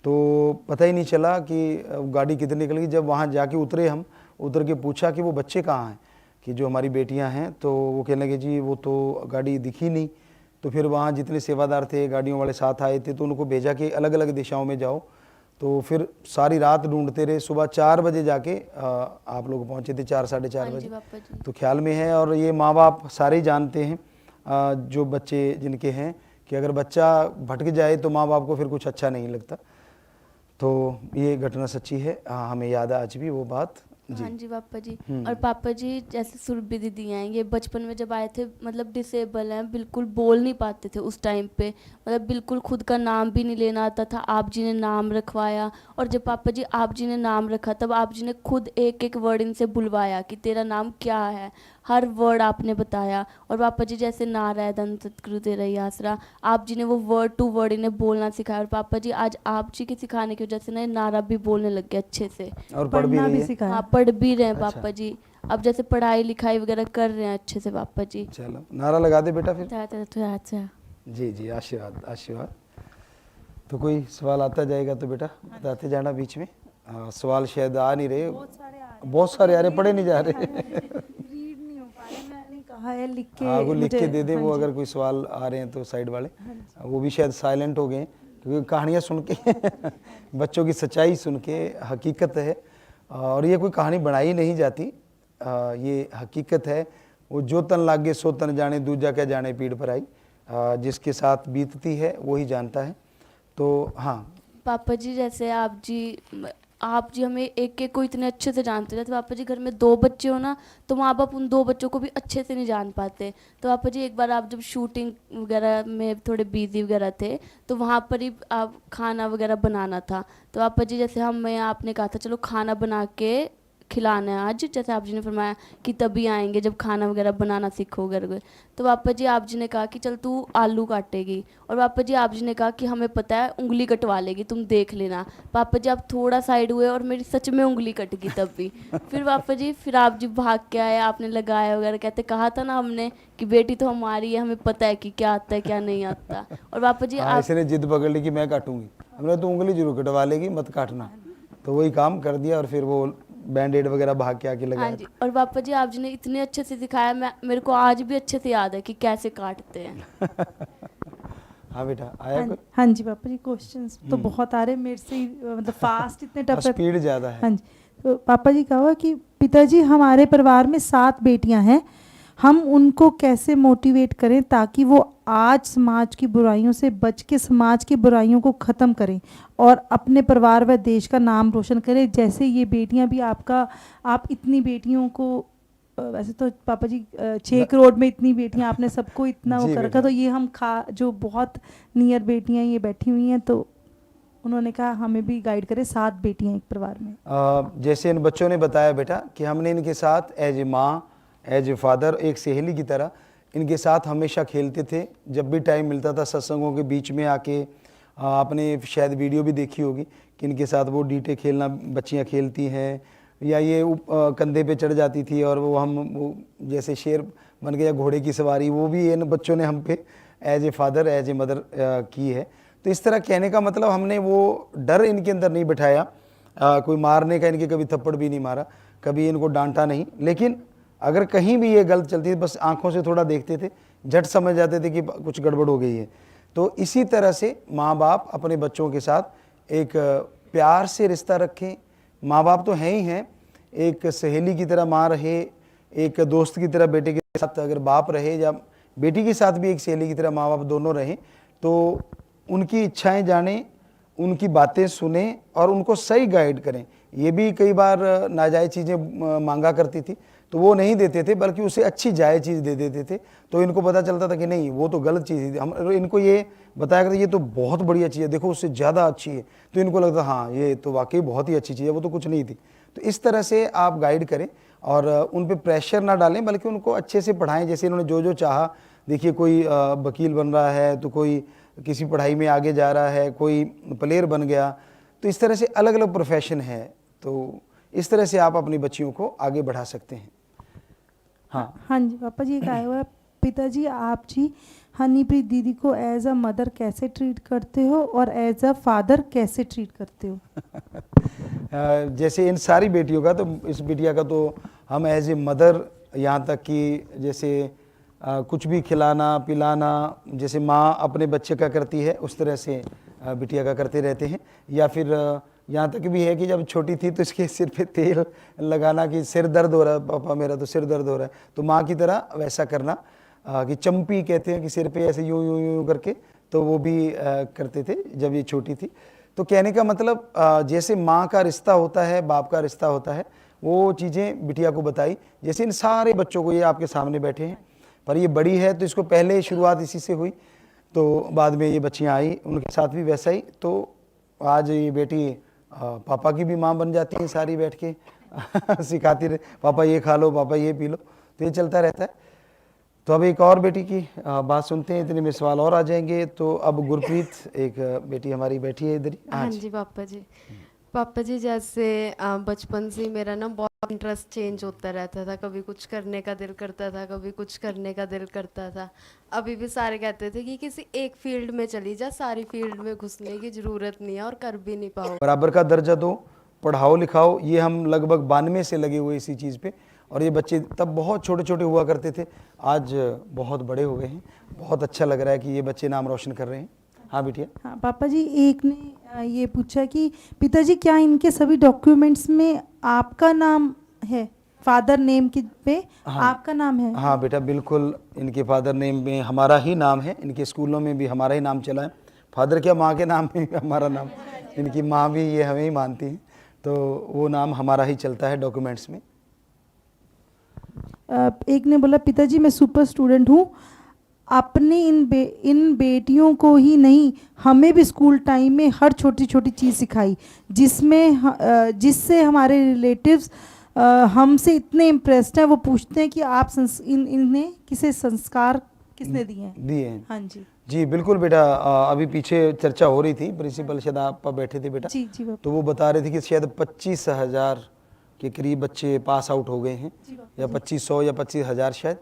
तो पता ही नहीं चला कि गाड़ी किधर निकल गई। जब वहाँ जाके उतरे, हम उतर के पूछा कि वो बच्चे कहाँ हैं, कि जो हमारी बेटियाँ हैं, तो वो कहने लगे जी वो तो गाड़ी दिखी नहीं। तो फिर वहाँ जितने सेवादार थे, गाड़ियों वाले साथ आए थे, तो उनको भेजा कि अलग अलग दिशाओं में जाओ। तो फिर सारी रात ढूंढते रहे, सुबह 4 बजे जाके आप लोग पहुंचे थे, 4 साढ़े 4 हाँ बजे। जी पापा जी। तो ख्याल में है, और ये माँ बाप सारे ही जानते हैं जो बच्चे जिनके हैं, कि अगर बच्चा भटक जाए तो माँ बाप को फिर कुछ अच्छा नहीं लगता। तो ये घटना सच्ची है, हाँ, हमें याद है आज भी वो बात जी। हाँ जी पापा जी। और पापा जी जैसे सुरभि दीदी हैं, ये बचपन में जब आए थे मतलब डिसेबल हैं, बिल्कुल बोल नहीं पाते थे उस टाइम पे, मतलब बिल्कुल खुद का नाम भी नहीं लेना आता था। आप जी ने नाम रखवाया, और जब पापा जी आप जी ने नाम रखा तब आप जी ने खुद एक एक वर्ड इनसे बुलवाया कि तेरा नाम क्या है, हर वर्ड आपने बताया। और पापा जी जैसे नारायण सतगुरु तेरा ही आसरा, आप जी ने वो वर्ड टू वर्ड इन्हें बोलना सिखाया। और पापा जी आज आप जी के सिखाने की वजह से ना ये नारा भी बोलने लग गया अच्छे से, और पढ़ भी पढ़ना रही भी है। सिखाया। हाँ पढ़ भी रहे हैं अच्छा। पापा जी, अब जैसे पढ़ाई लिखाई वगैरह कर रहे हैं अच्छे से पापा जी। चलो नारा लगा दे बेटा फिर। अच्छा। जी जी, आशीर्वाद आशीर्वाद। तो कोई सवाल आता जाएगा तो बेटा बताते जाना बीच में। सवाल शायद आ नहीं रहे, बहुत सारे आ रहे, पढ़े नहीं जा रहे। रीड नहीं हो पा रहे, मैंने कहा है लिख के हाँ, वो लिख के मुझे- दे दे हाँ वो, जी। अगर कोई सवाल आ रहे हैं तो साइड वाले, वो भी शायद साइलेंट हो गए हैं, क्योंकि कहानियाँ सुन के बच्चों की सच्चाई सुन के, हकीकत है, और ये कोई कहानी बनाई नहीं जाती, ये हकीकत है। वो जो तन लागे सो तन जाने, दूजा क्या जाने पीड़ पर आई, जिसके साथ बीतती है वही जानता है। तो हाँ पापा जी जैसे आप जी हमें एक एक को इतने अच्छे से जानते थे, तो पापा जी घर में 2 बच्चे हो ना, तो माँ बाप उन 2 बच्चों को भी अच्छे से नहीं जान पाते। तो पापा जी एक बार आप जब शूटिंग वगैरह में थोड़े बिजी वगैरह थे, तो वहाँ पर ही आप खाना वगैरह बनाना था। तो पापा जी जैसे हमें आपने कहा था चलो खाना बना के खिलाना है आज, जैसे आप जी ने फरमाया कि तभी आएंगे जब खाना वगैरह बनाना सीखोगे। तो पापा जी आप जी ने कहा कि चल तू आलू काटेगी, और पापा जी आप जी ने कहा कि हमें पता है उंगली कटवा लेगी, तुम देख लेना। पापा जी आप थोड़ा साइड हुए और मेरी सच में उंगली कट गई तब भी। फिर पापा जी फिर आप जी भाग के आए, आपने लगाया वगैरह, कहते कहा था ना हमने कि बेटी तो हमारी है, हमें पता है कि क्या आता है क्या नहीं आता। और पापा जी हाँ, इसने जिद पकड़ ली कि मैं काटूंगी, हमने तो उंगली जरूर कटवा लेगी, मत काटना। तो वही काम कर दिया, और फिर वो बैंडेड वगैरह भाग के आके हाँ लगाया। जी। और पापा जी आप जी ने इतने अच्छे से सिखाया, मेरे को आज भी अच्छे से याद है कि कैसे काटते हैं। हाँ बेटा, आया कोई? हाँ जी पापा जी, क्वेश्चंस तो बहुत आ रहे हैं मेरे से ही, मतलब फास्ट इतने टफ है। स्पीड ज़्यादा है। हाँ जी, तो पापा जी कहा कि पिताजी हमारे परिवार में 7 बेटियां हैं, हम उनको कैसे मोटिवेट करें ताकि वो आज समाज की बुराइयों से बच के समाज की बुराइयों को ख़त्म करें और अपने परिवार व देश का नाम रोशन करें। जैसे ये बेटियां भी आप इतनी बेटियों को वैसे तो पापा जी 6 करोड़ में इतनी बेटियां आपने सबको इतना वो जी कर रखा, बेटा। तो ये हम जो बहुत नियर बेटियां ये बैठी हुई हैं, तो उन्होंने कहा हमें भी गाइड करें, 7 बेटियां एक परिवार में। जैसे इन बच्चों ने बताया बेटा कि हमने इनके साथ एज ए माँ, एज ए फादर, एक सहेली की तरह इनके साथ हमेशा खेलते थे। जब भी टाइम मिलता था सत्संगों के बीच में आके, आपने शायद वीडियो भी देखी होगी कि इनके साथ वो डीटे खेलना बच्चियां खेलती हैं, या ये कंधे पे चढ़ जाती थी और वो जैसे शेर बन गया, घोड़े की सवारी, वो भी इन बच्चों ने हम पे as a father, as a mother की है। तो इस तरह कहने का मतलब हमने वो डर इनके अंदर नहीं बिठाया, कोई मारने का इनके कभी थप्पड़ भी नहीं मारा, कभी इनको डांटा नहीं। लेकिन अगर कहीं भी ये गलत चलती थी, बस आंखों से थोड़ा देखते थे, झट समझ जाते थे कि कुछ गड़बड़ हो गई है। तो इसी तरह से माँ बाप अपने बच्चों के साथ एक प्यार से रिश्ता रखें। माँ बाप तो हैं ही हैं, एक सहेली की तरह माँ रहे, एक दोस्त की तरह बेटे के साथ अगर बाप रहे, या बेटी के साथ भी एक सहेली की तरह माँ बाप दोनों रहें, तो उनकी इच्छाएं जानें, उनकी बातें सुने और उनको सही गाइड करें। ये भी कई बार नाजायज़ चीज़ें मांगा करती थी, तो वो नहीं देते थे, बल्कि उसे अच्छी जायज़ चीज़ दे देते थे। तो इनको पता चलता था कि नहीं, वो तो गलत चीज़ थी। हम इनको ये बताया करते ये तो बहुत बढ़िया चीज़ है, देखो उससे ज़्यादा अच्छी है, तो इनको लगता हाँ ये तो वाकई बहुत ही अच्छी चीज़ है, वो तो कुछ नहीं थी। तो इस तरह से आप गाइड करें और उन पे प्रेशर ना डालें, बल्कि उनको अच्छे से पढ़ाएं। जैसे इन्होंने जो जो चाहा, देखिए कोई वकील बन रहा है, तो कोई किसी पढ़ाई में आगे जा रहा है, कोई प्लेयर बन गया। तो इस तरह से अलग अलग प्रोफेशन है, तो इस तरह से आप अपनी बच्चियों को आगे बढ़ा सकते हैं। हाँ जी पापा जी, एक आया हुआ है, पिताजी आप जी हनीप्रीत दीदी को एज अ मदर कैसे ट्रीट करते हो और एज अ फादर कैसे ट्रीट करते हो? जैसे इन सारी बेटियों का, तो इस बिटिया का तो हम एज ए मदर, यहाँ तक कि जैसे कुछ भी खिलाना पिलाना, जैसे माँ अपने बच्चे का करती है उस तरह से बिटिया का करते रहते हैं। या फिर यहाँ तक भी है कि जब छोटी थी तो इसके सिर पे तेल लगाना कि सिर दर्द हो रहा है पापा मेरा तो सिर दर्द हो रहा है, तो माँ की तरह वैसा करना कि चंपी कहते हैं कि सिर पे ऐसे यूं यूं यूं करके, तो वो भी करते थे जब ये छोटी थी। तो कहने का मतलब जैसे माँ का रिश्ता होता है, बाप का रिश्ता होता है, वो चीज़ें बिटिया को बताई। जैसे इन सारे बच्चों को, ये आपके सामने बैठे हैं, पर ये बड़ी है तो इसको पहले शुरुआत इसी से हुई, तो बाद में ये बच्चियाँ आई उनके साथ भी वैसा ही। तो आज ये बेटी पापा की भी माँ बन जाती है, सारी बैठ के सिखाती रहे, पापा ये खा लो, पापा ये पी लो, तो ये चलता रहता है। तो अब एक और बेटी की बात सुनते हैं, इतने में सवाल और आ जाएंगे। तो अब गुरप्रीत, एक बेटी हमारी बैठी है इधर ही। हाँ जी पापा जी। पापा जी जैसे बचपन से ही मेरा ना बहुत इंटरेस्ट चेंज होता रहता था, कभी कुछ करने का दिल करता था, कभी कुछ करने का दिल करता था। अभी भी सारे कहते थे कि किसी एक फील्ड में चली जा, सारी फील्ड में घुसने की ज़रूरत नहीं है और कर भी नहीं पाओ। बराबर का दर्जा दो, पढ़ाओ लिखाओ, ये हम लगभग 92 से लगे हुए इसी चीज़ पे। और ये बच्चे तब बहुत छोटे छोटे हुआ करते थे, आज बहुत बड़े हो गए हैं। बहुत अच्छा लग रहा है कि ये बच्चे नाम रोशन कर रहे हैं। हाँ बिटिया। हाँ पापा जी, एक ने ये पूछा कि पिताजी क्या इनके सभी डॉक्यूमेंट्स में आपका नाम है, फादर नेम के पे आपका नाम है? हाँ बेटा बिल्कुल, इनके फादर नेम में हमारा ही नाम है, इनके स्कूलों में भी हमारा ही नाम चला है। फादर क्या, माँ के नाम में हमारा नाम, इनकी माँ भी ये हमें ही मानती हैं, तो वो नाम हमारा ही चलता है डॉक्यूमेंट्स में। एक ने बोला पिताजी मैं सुपर स्टूडेंट हूँ, अपने इन बेटियों को ही नहीं हमें भी स्कूल टाइम में हर छोटी छोटी चीज़ सिखाई, जिससे हमारे रिलेटिव्स हमसे इतने इम्प्रेस्ड हैं, वो पूछते हैं कि आप इन्हें किसे संस्कार किसने दिए हैं? हाँ जी जी बिल्कुल बेटा। अभी पीछे चर्चा हो रही थी, प्रिंसिपल शायद आप बैठे थे बेटा, जी जी तो वो बता रहे थे कि शायद 25,000 के करीब बच्चे पास आउट हो गए हैं, या 2500 या 25,000 शायद,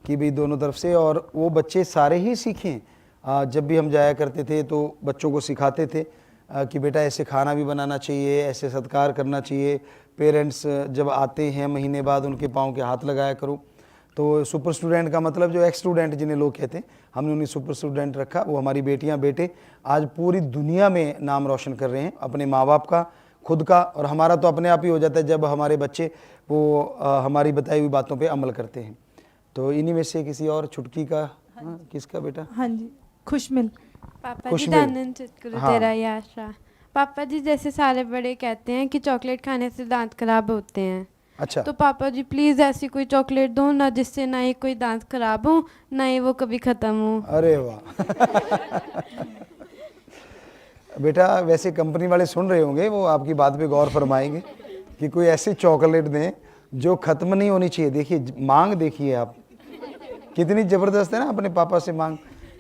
कि भी दोनों तरफ से। और वो बच्चे सारे ही सीखें। जब भी हम जाया करते थे तो बच्चों को सिखाते थे कि बेटा ऐसे खाना भी बनाना चाहिए, ऐसे सत्कार करना चाहिए, पेरेंट्स जब आते हैं महीने बाद उनके पाँव के हाथ लगाया करो। तो सुपर स्टूडेंट का मतलब जो एक्स स्टूडेंट जिन्हें लोग कहते हैं, हमने उन्हें सुपर स्टूडेंट रखा। वो हमारी बेटियां बेटे आज पूरी दुनिया में नाम रोशन कर रहे हैं, अपने माँ बाप का, खुद का, और हमारा तो अपने आप ही हो जाता है जब हमारे बच्चे वो हमारी बताई हुई बातों पे अमल करते हैं। तो इन्हीं में से किसी और छुटकी का, किसका बेटा? हाँ जी खुशमिल। पापा जी दानंद चितकुरु तेरा ही आशा। पापा जी जैसे सारे बड़े कहते हैं कि चॉकलेट खाने से दांत खराब होते हैं, अच्छा, तो पापा जी प्लीज ऐसी कोई चॉकलेट दो ना जिससे ना ही कोई दांत खराब हो ना ही वो कभी खत्म हो। अरे वाह बेटा, वैसे कंपनी वाले सुन रहे होंगे, वो आपकी बात पे गौर फरमाएंगे कि कोई ऐसी चॉकलेट दें जो खत्म नहीं होनी चाहिए। देखिए मांग देखिए आप कितनी ज़बरदस्त है ना, अपने पापा से मांग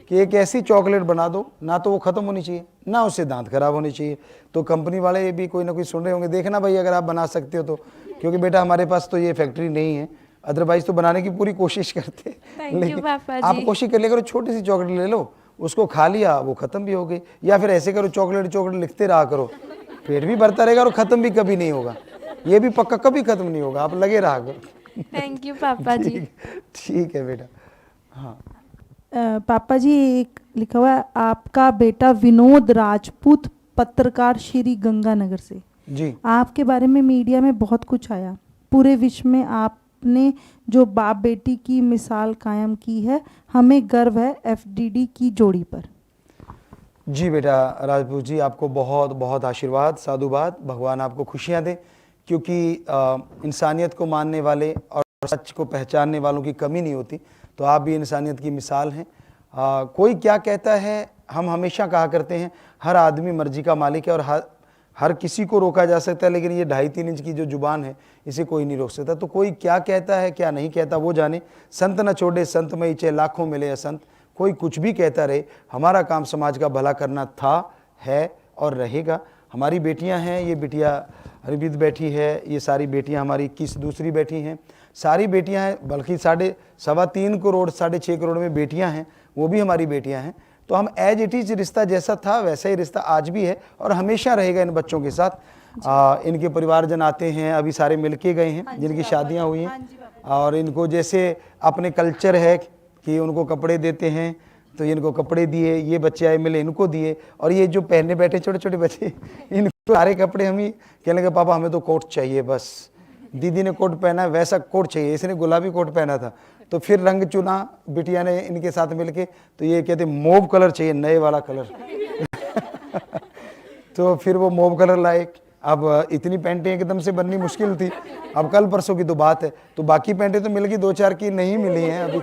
कि एक ऐसी चॉकलेट बना दो ना तो वो ख़त्म होनी चाहिए ना उससे दांत खराब होने चाहिए। तो कंपनी वाले भी कोई ना कोई सुन रहे होंगे, देखना भाई अगर आप बना सकते हो तो, क्योंकि बेटा हमारे पास तो ये फैक्ट्री नहीं है, अदरवाइज तो बनाने की पूरी कोशिश करते। लेकिन आप कोशिश कर लिया करो, छोटी सी चॉकलेट ले लो, उसको खा लिया वो ख़त्म भी हो गई। या फिर ऐसे करो, चॉकलेट चॉकलेट लिखते रहा करो, पेट भी भरता रहेगा और ख़त्म भी कभी नहीं होगा, ये भी पक्का कभी ख़त्म नहीं होगा, आप लगे रहा करो। थैंक यू पापा जी। ठीक है बेटा। हाँ पापा जी एक लिखा हुआ है, आपका बेटा विनोद राजपूत पत्रकार श्री गंगानगर से जी, आपके बारे में मीडिया में बहुत कुछ आया, पूरे विश्व में आपने जो बाप बेटी की मिसाल कायम की है, हमें गर्व है एफडीडी की जोड़ी पर। जी बेटा राजपूत जी, आपको बहुत बहुत आशीर्वाद, साधुवाद, भगवान आपको खुशियाँ दें, क्योंकि इंसानियत को मानने वाले और सच को पहचानने वालों की कमी नहीं होती। तो आप भी इंसानियत की मिसाल हैं। कोई क्या कहता है, हम हमेशा कहा करते हैं हर आदमी मर्जी का मालिक है और हर किसी को रोका जा सकता है, लेकिन ये 2.5-3 इंच की जो जुबान है इसे कोई नहीं रोक सकता। तो कोई क्या कहता है क्या नहीं कहता वो जाने, संत न छोड़े संत में, चाहे लाखों मिले असंत, कोई कुछ भी कहता रहे, हमारा काम समाज का भला करना था, है और रहेगा। हमारी बेटियां हैं, ये बिटिया हरबीत बैठी है, ये सारी बेटियां हमारी 21 दूसरी बैठी हैं, सारी बेटियां हैं, बल्कि 3.25 करोड़ 6.5 करोड़ में बेटियां हैं, वो भी हमारी बेटियां हैं। तो हम एज इट इज रिश्ता जैसा था वैसा ही रिश्ता आज भी है और हमेशा रहेगा इन बच्चों के साथ। इनके परिवारजन आते हैं, अभी सारे मिल के गए हैं जिनकी शादियां हुई हैं, और इनको जैसे अपने कल्चर है कि उनको कपड़े देते हैं, तो इनको कपड़े दिए, ये बच्चे आए मिले इनको दिए, और ये जो पहनने बैठे छोटे छोटे बच्चे इनको सारे कपड़े हम ही कहने लगे पापा हमें तो कोट चाहिए बस। दीदी ने कोट पहना, वैसा कोट चाहिए, इसने गुलाबी कोट पहना था, तो फिर रंग चुना बिटिया ने इनके साथ मिलके, तो ये कहते मोव कलर चाहिए, नए वाला कलर तो फिर वो मोव कलर लाए। अब इतनी पैंटें एकदम से बननी मुश्किल थी, अब कल परसों की तो बात है, तो बाकी पैंटें तो मिल गई, 2-4 की नहीं मिली हैं अभी,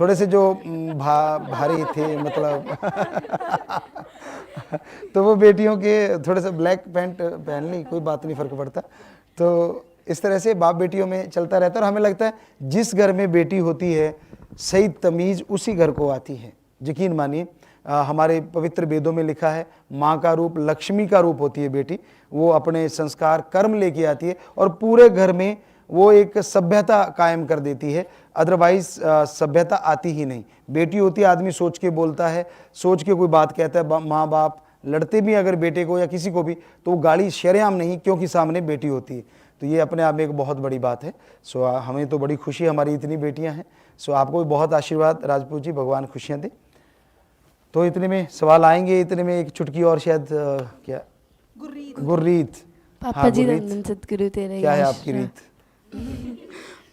थोड़े से जो भारी थे मतलब तो वो बेटियों के थोड़े से ब्लैक पैंट पहन ली, कोई बात नहीं, फर्क पड़ता। तो इस तरह से बाप बेटियों में चलता रहता है, और हमें लगता है जिस घर में बेटी होती है सही तमीज़ उसी घर को आती है। यकीन मानिए हमारे पवित्र वेदों में लिखा है माँ का रूप लक्ष्मी का रूप होती है बेटी, वो अपने संस्कार कर्म लेके आती है और पूरे घर में वो एक सभ्यता कायम कर देती है, अदरवाइज सभ्यता आती ही नहीं। बेटी होती है आदमी सोच के बोलता है, सोच के कोई बात कहता है, माँ बाप लड़ते भी अगर बेटे को या किसी को भी तो वो गाली शरेआम नहीं, क्योंकि सामने बेटी होती है। तो ये अपने आप में एक बहुत बड़ी बात है। सो हमें तो बड़ी खुशी है, हमारी इतनी बेटियां हैं। सो आपको भी बहुत आशीर्वाद राजपूत जी, भगवान खुशियां दे। तो इतने में सवाल आएंगे, इतने में एक चुटकी और शायद क्या गुररीत। पापा जी नंदन सतगुरु तेरे क्या है आपकी रीत?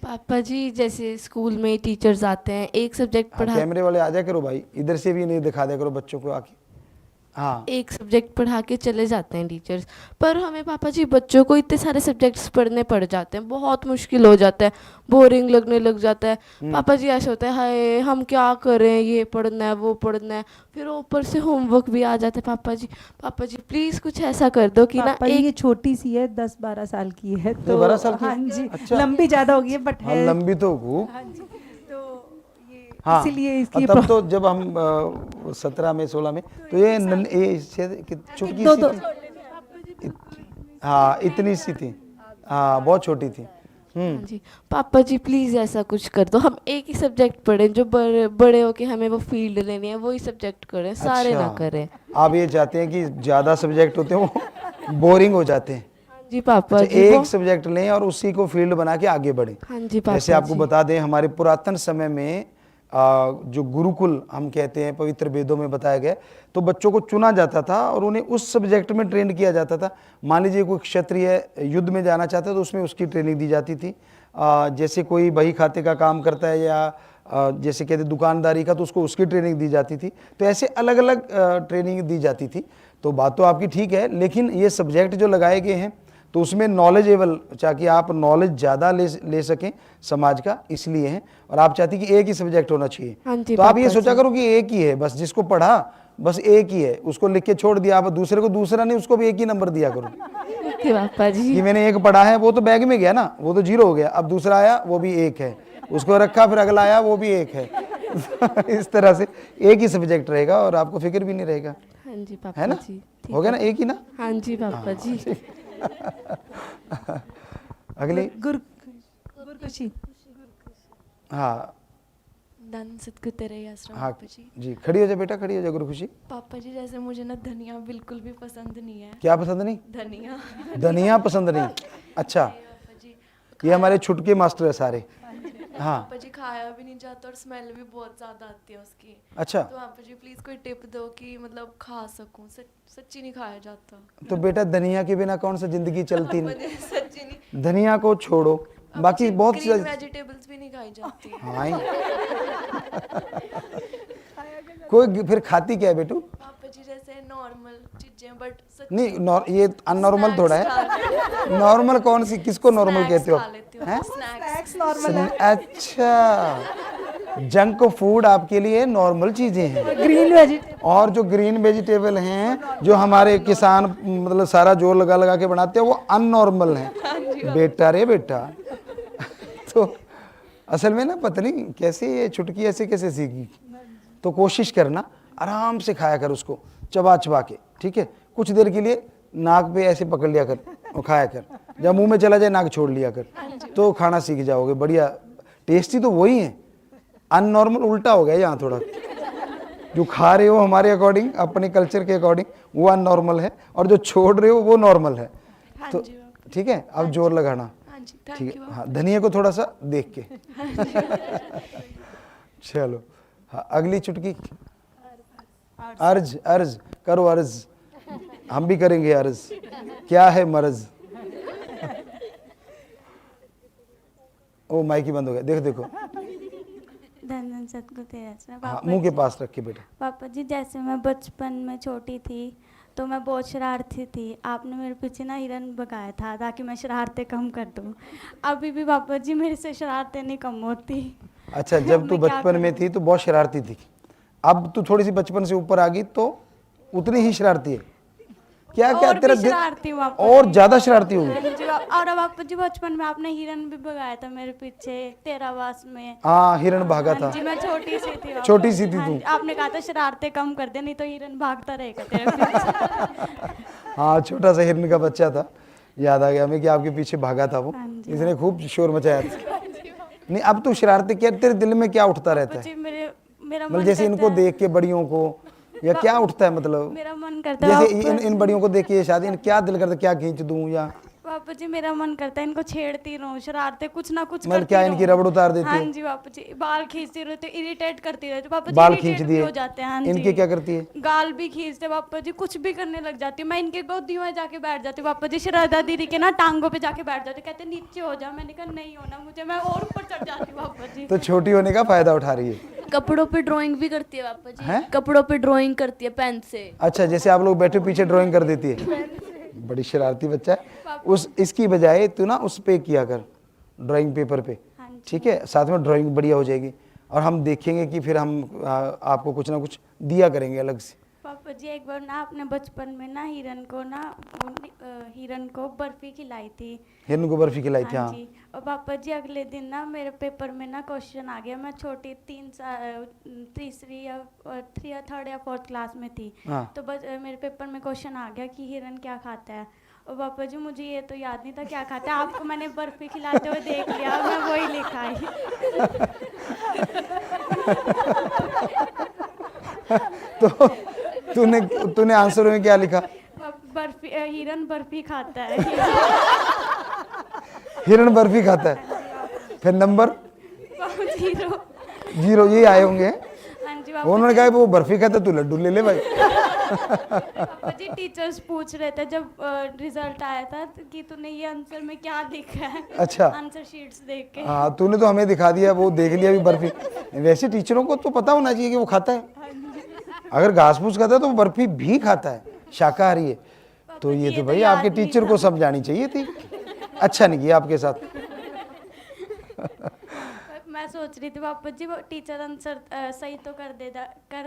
पापा जी जैसे स्कूल में टीचर्स आते हैं, एक सब्जेक्ट पढ़ा, कैमरे वाले आ जाया करो भाई, इधर से भी नहीं दिखा दिया करो बच्चों को आके। हाँ, एक सब्जेक्ट पढ़ा के चले जाते हैं टीचर्स, पर हमें पापा जी बच्चों को इतने सारे सब्जेक्ट्स पढ़ने पड़ जाते हैं, बहुत मुश्किल हो जाता है, बोरिंग लगने लग जाता है। पापा जी ऐसा होता है हाय हम क्या करें, ये पढ़ना है वो पढ़ना है, फिर ऊपर से होमवर्क भी आ जाता है। पापा जी प्लीज कुछ ऐसा कर दो कि ना एक ये छोटी सी है 10-12 साल की है, तो 12 साल की? हाँ जी, अच्छा। लंबी ज्यादा हो गई है बट है लंबी तो खूब। हाँ जी, तो ये हाँ, इसीलिए इसकी तब तो जब हम 17 में 16 में तो ये चुटकी सी थी। हाँ इतनी सी थी, हाँ बहुत छोटी थी। जी पापा जी प्लीज ऐसा कुछ कर दो, हम एक ही सब्जेक्ट पढ़ें, जो बड़े होके हमें वो फील्ड लेनी है वही सब्जेक्ट करें, सारे ना करें। आप ये चाहते हैं कि ज्यादा सब्जेक्ट होते हैं वो बोरिंग हो जाते हैं? जी पापा जी, एक सब्जेक्ट लें और उसी को फील्ड बना के आगे बढ़े। हाँ जी पापा जैसे आपको बता दें हमारे पुरातन समय में जो गुरुकुल हम कहते हैं पवित्र वेदों में बताया गया, तो बच्चों को चुना जाता था और उन्हें उस सब्जेक्ट में ट्रेन किया जाता था। मान लीजिए कोई क्षत्रिय युद्ध में जाना चाहता है तो उसमें उसकी ट्रेनिंग दी जाती थी। जैसे कोई बही खाते का काम करता है या जैसे कहते दुकानदारी का, तो उसको उसकी ट्रेनिंग दी जाती थी। तो ऐसे अलग अलग ट्रेनिंग दी जाती थी। तो बात तो आपकी ठीक है, लेकिन ये सब्जेक्ट जो लगाए गए हैं तो उसमें नॉलेजेबल, ताकि आप नॉलेज ज़्यादा ले सकें समाज का, इसलिए है। और आप चाहती कि एक ही सब्जेक्ट होना चाहिए, तो आप ये सोचा करो कि एक ही है बस, जिसको पढ़ा बस एक ही है, उसको लिख के छोड़ दिया, आप दूसरे को दूसरा नहीं, उसको भी एक ही नंबर दिया करो। पापा जी कि मैंने एक पढ़ा है वो तो बैग में गया ना, वो तो 0 हो गया, अब दूसरा आया वो भी 1 है, उसको रखा फिर अगला आया वो भी 1 है इस तरह से एक ही सब्जेक्ट रहेगा और आपको फिक्र भी नहीं रहेगा। हाँ जी पापा है ना, जी, हो गया ना, एक ही ना। हाँ जी पापा जी। अगली गुरखुशी। हाँ नंदन सतगुरु तेरे आश्रम। हाँ पापा जी, जी, खड़ी हो जा बेटा, खड़ी हो जा गुरुखुशी। पापा जी जैसे मुझे ना धनिया बिल्कुल भी पसंद नहीं है। क्या पसंद नहीं? धनिया। धनिया पसंद नहीं? अच्छा, ये हमारे छुटके मास्टर है सारे। हाँ पापा जी खाया भी नहीं जाता और स्मेल भी बहुत ज्यादा आती है उसकी। अच्छा, तो पापा जी प्लीज कोई टिप दो कि मतलब खा सकूं, सच्ची नहीं खाया जाता। तो बेटा धनिया के बिना कौन सा जिंदगी चलती नहीं, सच्ची नहीं। धनिया को छोड़ो, बाकी बहुत ग्रीन वेजिटेबल्स भी नहीं खाई जाती। हाँ कोई फिर खाती क्या है बेटू? पापा जी जैसे नॉर्मल चीजें, बट नहीं ये अननॉर्मल थोड़ा है। नॉर्मल कौन सी, किसको नॉर्मल कहते हो? हैं? स्नैक्स अच्छा, जंक फूड आपके लिए नॉर्मल चीजें हैं, ग्रीन वेजिटेबल, और जो ग्रीन वेजिटेबल हैं जो हमारे किसान मतलब सारा जोर लगा लगा के बनाते हैं वो अननॉर्मल हैं। बेटा रे बेटा तो असल में ना पता नहीं कैसे ये छुटकी ऐसे कैसे सीखी। तो कोशिश करना आराम से खाया कर उसको, चबा चबा के, ठीक है। कुछ देर के लिए नाक पे ऐसे पकड़ लिया कर और खाया कर, जब मुंह में चला जाए नाक छोड़ लिया कर, तो खाना सीख जाओगे। बढ़िया टेस्टी तो वही है, अननॉर्मल उल्टा हो गया यहाँ थोड़ा। जो खा रहे हो हमारे अकॉर्डिंग, अपने कल्चर के अकॉर्डिंग, वो अननॉर्मल है, और जो छोड़ रहे हो वो नॉर्मल है। तो ठीक है, अब जोर लगाना, ठीक है। हाँ, धनिया को थोड़ा सा देख के चलो। हाँ, अगली चुटकी अर्ज अर्ज करो अर्ज, हम भी करेंगे अर्ज, क्या है मर्ज। ओ माइक ही बंद हो गया, देखो देखो। धन सतगुरु तेरे आसरा। हाँ, मुंह के पास रख के बेटा। पापा जी जैसे मैं बचपन में छोटी थी तो मैं बहुत शरारती थी। आपने मेरे पीछे ना हिरन भगाया था ताकि मैं शरारतें कम कर दूं। अभी भी पापा जी मेरे से शरारतें नहीं कम होती। अच्छा, जब तू मैं क्या बचपन में थी तो बहुत शरारती थी, अब तू थोड़ी सी बचपन से ऊपर आ गई तो उतनी ही शरारती है। क्या क्या और तेरा भी शरारती हूँ पापा और जी। ज्यादा शरारती होगी। हाँ जी, और अब पापा जी बचपन में आपने हिरन भी भगाया था मेरे पीछे तेरावास में। हाँ, हिरन भागा हाँ था। जी, मैं छोटी सी थी। छोटी सी थी हाँ तू। जी, आपने कहा था शरारतें कम कर दे नहीं तो हिरन भागता रहेगा तेरे पीछे। हाँ, छोटा सा हिरन का बच्चा था, याद आ गया हमें कि आपके पीछे भागा था वो, हाँ जी। इसने खूब शोर मचाया था। नहीं, अब तू शरारती क्या, तेरे दिल में क्या उठता रहता पापा है? जी मेरा मतलब मन जैसे करता इनको है- देख के बड़ियों को, या क्या उठता है मतलब? मेरा मन करता है जैसे इन बड़ियों को देख के ये शादी, क्या दिल करता है, क्या खींच दूं, या पापा जी मेरा मन करता है इनको छेड़ती रहूं, शरारतें कुछ ना कुछ मतलब करती क्या इनकी रहूं। रबड़ उतार देती हाँ है? जी पापा जी, बाल खींचती रहती, इरिटेट करती रहती पापा जी। बाल irritate खींच भी दिए, हो जाते हैं। हाँ जी, इनके क्या करती है? गाल भी खींचते पापा जी, कुछ भी करने लग जाती हूँ। मैं इनके गोदियों में जाके बैठ जाती हूँ पापा जी, श्रद्धा दीदी के ना टांगों पे जाके बैठ जाती हूँ। कहते नीचे हो जा, मैंने कहा नहीं होना मुझे, मैं और ऊपर चढ़ जाती हूँ पापा जी। तो छोटी होने का फायदा उठा रही है। कपड़ों पे ड्राइंग भी करती है पापा जी। हैं? कपड़ों पे ड्राइंग करती है पेन से। अच्छा, जैसे आप लोग बैठे पीछे ड्राइंग कर देती है, बड़ी शरारती बच्चा है। उस इसकी बजाय तू ना उस पे किया कर, ड्राइंग पेपर पे, ठीक है? साथ में ड्राइंग बढ़िया हो जाएगी और हम देखेंगे कि फिर हम आपको कुछ ना कुछ दिया करेंगे अलग से। पापा जी एक बार ना आपने बचपन में ना हिरन को बर्फी खिलाई थी। हिरन को बर्फी खिलाई थी, हाँ हाँ। जी, और पापा जी अगले दिन ना मेरे पेपर में ना क्वेश्चन आ गया। मैं छोटी तीसरी या थर्ड या फोर्थ क्लास में थी। हाँ। तो मेरे पेपर में क्वेश्चन आ गया कि हिरन क्या खाता है। और पापा जी मुझे ये तो याद नहीं था क्या खाता है। आपको मैंने बर्फी खिलाते हुए देख लिया, मैं वही लिखा है। तो तूने आंसर में क्या लिखा? बर्फी, हिरन बर्फी खाता है। हिरन बर्फी खाता है, फिर नंबर 0 ये आए होंगे। हाँ जी पापा उन्होंने कहा वो बर्फी खाता, तू लड्डू ले ले भाई। पापा जी टीचर्स पूछ रहे थे जब रिजल्ट आया था कि तूने ये आंसर में क्या लिखा है। अच्छा। आंसर शीट्स देख के। हाँ, तूने तो हमें दिखा दिया, वो देख लिया भी बर्फी। वैसे टीचरों को तो पता होना चाहिए कि वो खाता है, अगर घास फूस खाता है तो वो बर्फी भी खाता है, शाकाहारी है। तो ये तो भाई आपके टीचर को समझानी चाहिए थी, अच्छा नहीं किया आपके साथ। मैं सोच रही थी पापा जी वो टीचर आंसर सही तो कर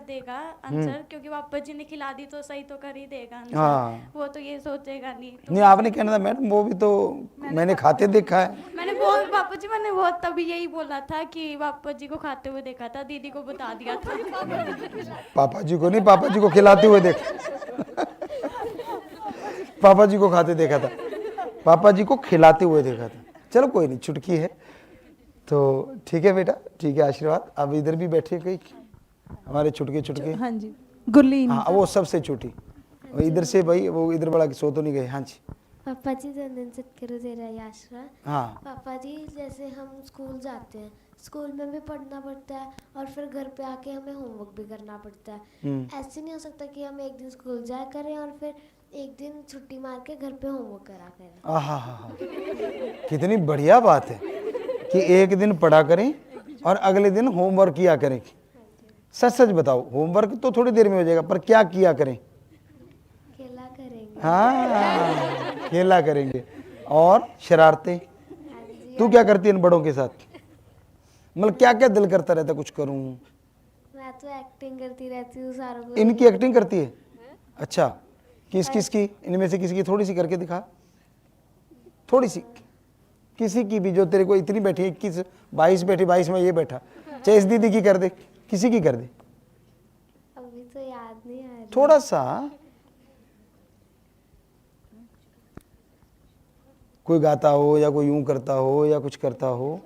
देगा आंसर, क्योंकि पापा जी ने खिला दी तो सही तो कर ही देगा आंसर। हाँ। वो तो ये सोचेगा नहीं। तो नहीं, आपने कहना था मैडम वो भी तो मैंने खाते देखा है। मैंने बहुत पापा जी मैंने बहुत तभी यही बोला था कि पापा जी को खाते हुए देखा था, दीदी को बता दिया था। पापा जी को नहीं, पापा जी को खिलाते हुए देखा। पापा जी को खाते देखा था, पापा जी को खिलाते हुए देखा था। चलो कोई नहीं, चुटकी है तो ठीक है बेटा, ठीक है, आशीर्वाद। अब इधर भी बैठे कहीं हमारे छुटके। हाँ जी, गुरलीन। हाँ, वो सबसे छोटी इधर से भाई, वो इधर बड़ा सो तो नहीं गए। हाँ जी पापा जी धन सतगुरु तेरा आसरा। हाँ। पापा जी जैसे हम स्कूल जाते हैं, स्कूल में भी पढ़ना पड़ता है और फिर घर पे आके हमें होमवर्क भी करना पड़ता है। ऐसे नहीं हो सकता कि हम एक दिन स्कूल जाया करें और फिर एक दिन छुट्टी मार के घर पे होमवर्क करा करें। हाँ, कितनी बढ़िया बात है कि एक दिन पढ़ा करें और अगले दिन होमवर्क किया करें। सच सच बताओ, होमवर्क तो थोड़ी देर में हो जाएगा, पर क्या किया करें? खेला करेंगे। हाँ, खेला करेंगे। और शरारतें तू क्या करती है इन बड़ों के साथ? मतलब क्या क्या दिल करता रहता कुछ करूं? मैं तो एक्टिंग करती रहती हूँ सारों को। इनकी एक्टिंग करती है? अच्छा, किस की? इनमें से किसी की थोड़ी सी करके दिखा, थोड़ी सी किसी की भी, जो तेरे को इतनी बैठी 21 22 बैठी, 22 में ये बैठा, चाहे इस दीदी की कर दे, किसी की कर दे, अभी तो याद नहीं आ रही। थोड़ा सा। कोई गाता हो या कोई यूं करता हो या कुछ करता हो।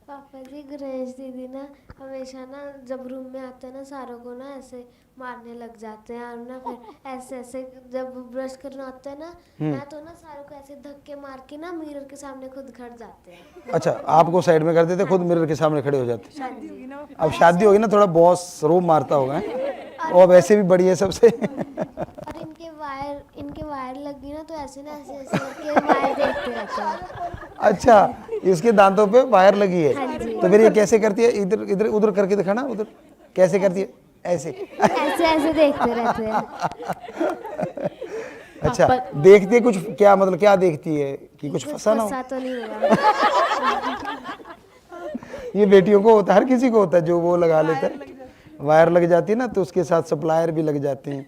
पापा जी गणेश दीदी ना हमेशा ना जब रूम में आते हैं ना सारों को ना ऐसे मारने लग जाते हैं और ना फिर ऐसे ऐसे जब ब्रश करना होता है ना, मैं तो ना सारों को ऐसे धक्के मार के ना मिरर के सामने खुद खड़ जाते हैं। अच्छा, आपको साइड में कर देते, खुद मिरर के सामने खड़े हो जाते। अब शादी होगी ना, थोड़ा बॉस रोब मारता होगा, और वैसे भी बड़ी है सबसे। और इनके वायर लग गई ना, तो ऐसे ना ऐसे ऐसे करके वायर देखते रहते हैं। अच्छा, इसके दांतों पे वायर लगी है। हाँ जी। तो फिर ये कैसे करती है? इधर इधर उधर करके दिखाना, उधर कैसे करती है? ऐसे ऐसे ऐसे देखते रहते हैं। अच्छा, देखती है कुछ? क्या मतलब क्या देखती है कि कुछ फंसा ना हो? फंसा तो नहीं होगा। ये बेटियों को होता है, हर किसी को होता है जो वो लगा लेता है। वायर लग जाती है ना, तो उसके साथ सप्लायर भी लग जाते हैं,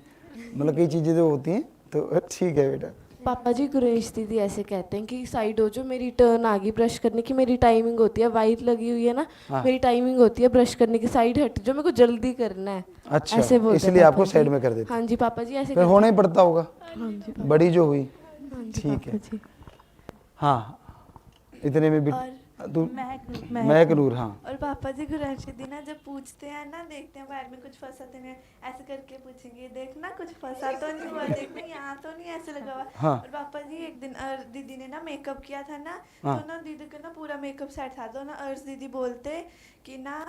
मतलब कई चीज़ें जो होती हैं। तो ठीक है बेटा। पापा जी गुरेश दीदी ऐसे कहते हैं कि साइड हो जो, मेरी टर्न आ गई ब्रश करने की, मेरी टाइमिंग होती है, वाइट लगी हुई है ना, हाँ। मेरी टाइमिंग होती है ब्रश करने की, साइड हट जो, मेरे को जल्दी करना है। अच्छा, ऐसे बोलते हैं इसलिए पापा आपको जी। साइड में कर देते। हाँ जी पापा जी ऐसे फिर होना ही पड़ता होगा, हाँ जी पापा। बड़ी जो हुई। हाँ जी ठीक है। पापा जी। हाँ, इतने में भी तू महक नूर। हाँ, और पापा जी गुरंश दीदी ना जब पूछते हैं ना, देखते हैं वायर में कुछ फंसा तो नहीं है, ऐसे करके पूछेंगे, देखना कुछ फंसा तो नहीं हुआ, देखना यहाँ तो नहीं ऐसे लगा हुआ। हाँ। और पापा जी एक दिन दीदी ने ना मेकअप किया था ना, हाँ। तो ना दीदी का ना पूरा मेकअप सेट था, तो ना अर्श दीदी बोलते कि ना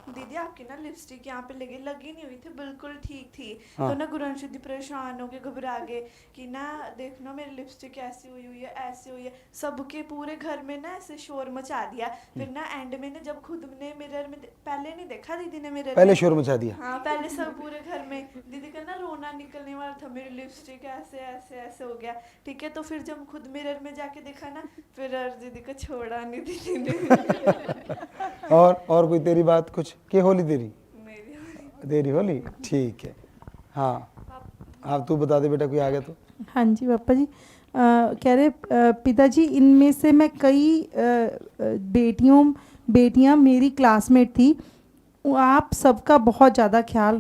दीदी आपकी ना लिपस्टिक यहाँ पे लगी नहीं हुई थी, बिल्कुल ठीक थी। हाँ। तो ना गुरंश दीदी परेशान हो के घबरा गए कि ना देखना मेरी लिपस्टिक ऐसी हुई है, ऐसी हुई है। सबके पूरे घर में ना ऐसे शोर मचा दिया। फिर ना एंड में ना जब खुद ने मिरर में पहले नहीं देखा दीदी ने मिरर पहले में, शोर मचा दिया। हाँ पहले सब पूरे घर में दीदी का ना रोना निकलने वाला था, मेरी लिपस्टिक ऐसे ऐसे ऐसे हो गया। ठीक है, तो फिर जब खुद मिरर में जाके देखा ना, फिर अर्श दीदी को छोड़ा नहीं दीदी ने। और कोई तेरी बात कुछ के होली तेरी होली? ठीक है। हाँ, आप तू बता दे बेटा, कोई आ गया तो। हाँ जी पापा जी, कह रहे पिताजी इनमें से मैं कई बेटियां मेरी क्लासमेट थी, आप सबका बहुत ज़्यादा ख्याल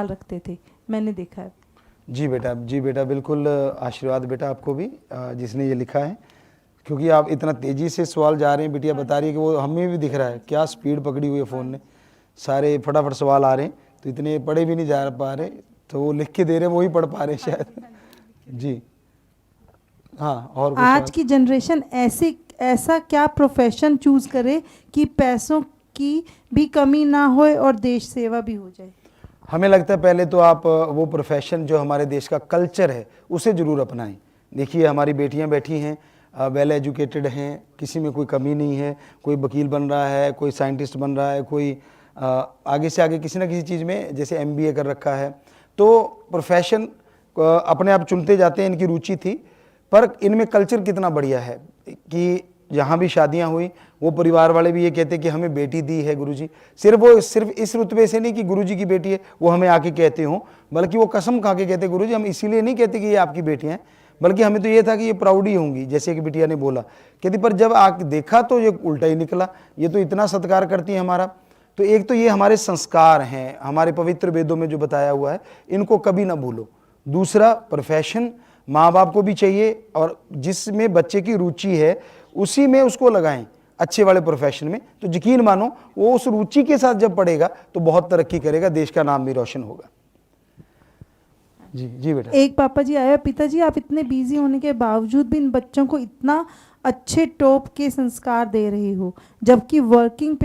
रखते थे, मैंने देखा है। जी बेटा बिल्कुल। आशीर्वाद बेटा आपको भी, जिसने ये लिखा है, क्योंकि आप इतना तेज़ी से सवाल जा रहे हैं। बिटिया बता रही है कि वो हमें भी दिख रहा है, क्या स्पीड पकड़ी हुई है फ़ोन ने, सारे फटाफट सवाल आ रहे हैं, तो इतने पढ़े भी नहीं जा पा रहे, तो वो लिख के दे रहे हैं, वो ही पढ़ पा रहे हैं शायद। जी हाँ, और कुछ आज की जनरेशन ऐसा क्या प्रोफेशन चूज करे कि पैसों की भी कमी ना होए और देश सेवा भी हो जाए? हमें लगता है पहले तो आप वो प्रोफेशन जो हमारे देश का कल्चर है उसे ज़रूर अपनाएं। देखिए हमारी बेटियां बैठी हैं, वेल एजुकेटेड हैं, किसी में कोई कमी नहीं है, कोई वकील बन रहा है, कोई साइंटिस्ट बन रहा है, कोई आगे से आगे किसी ना किसी चीज़ में जैसे MBA कर रखा है। तो प्रोफेशन अपने आप चुनते जाते हैं, इनकी रुचि थी, पर इनमें कल्चर कितना बढ़िया है कि जहाँ भी शादियाँ हुई वो परिवार वाले भी ये कहते कि हमें बेटी दी है गुरुजी। सिर्फ इस रुतबे से नहीं कि गुरुजी की बेटी है वो हमें आके कहते हों, बल्कि वो कसम खा के कहते गुरुजी हम इसीलिए नहीं कहते कि ये आपकी बेटियाँ हैं, बल्कि हमें तो ये था कि ये प्राउड ही होंगी, जैसे कि बिटिया ने बोला। कहती पर जब आके देखा तो ये उल्टा ही निकला, ये तो इतना सत्कार करती है हमारा। तो एक तो ये हमारे संस्कार हैं, हमारे पवित्र वेदों में जो बताया हुआ है, इनको कभी ना भूलो। दूसरा, प्रोफेशन माँ बाप को भी चाहिए, और जिसमें बच्चे की रुचि है उसी में उसको लगाएं, अच्छे वाले प्रोफेशन में। तो यकीन मानो वो उस रुचि के साथ जब पढ़ेगा तो बहुत तरक्की करेगा, देश का नाम भी रोशन होगा। जी बेटा। एक पापा जी आया, पिताजी आप इतने बिजी होने के बावजूद भी इन बच्चों को इतना अच्छे टॉप के संस्कार दे रहे हो, जबकि वर्किंग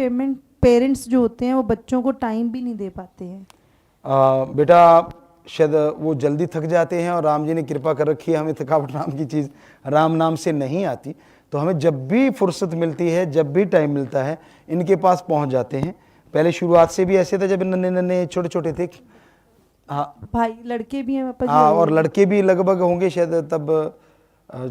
पेरेंट्स जो होते हैं वो बच्चों को टाइम भी नहीं दे पाते हैं। बेटा शायद वो जल्दी थक जाते हैं, और राम जी ने कृपा कर रखी है, हमें थकावट नाम की चीज़ राम नाम से नहीं आती। तो हमें जब भी फुर्सत मिलती है, जब भी टाइम मिलता है, इनके पास पहुंच जाते हैं। पहले शुरुआत से भी ऐसे थे, जब नन्हे छोटे छोटे थे। हाँ भाई लड़के भी हैं पापा जी? हाँ, और लड़के भी लगभग होंगे शायद तब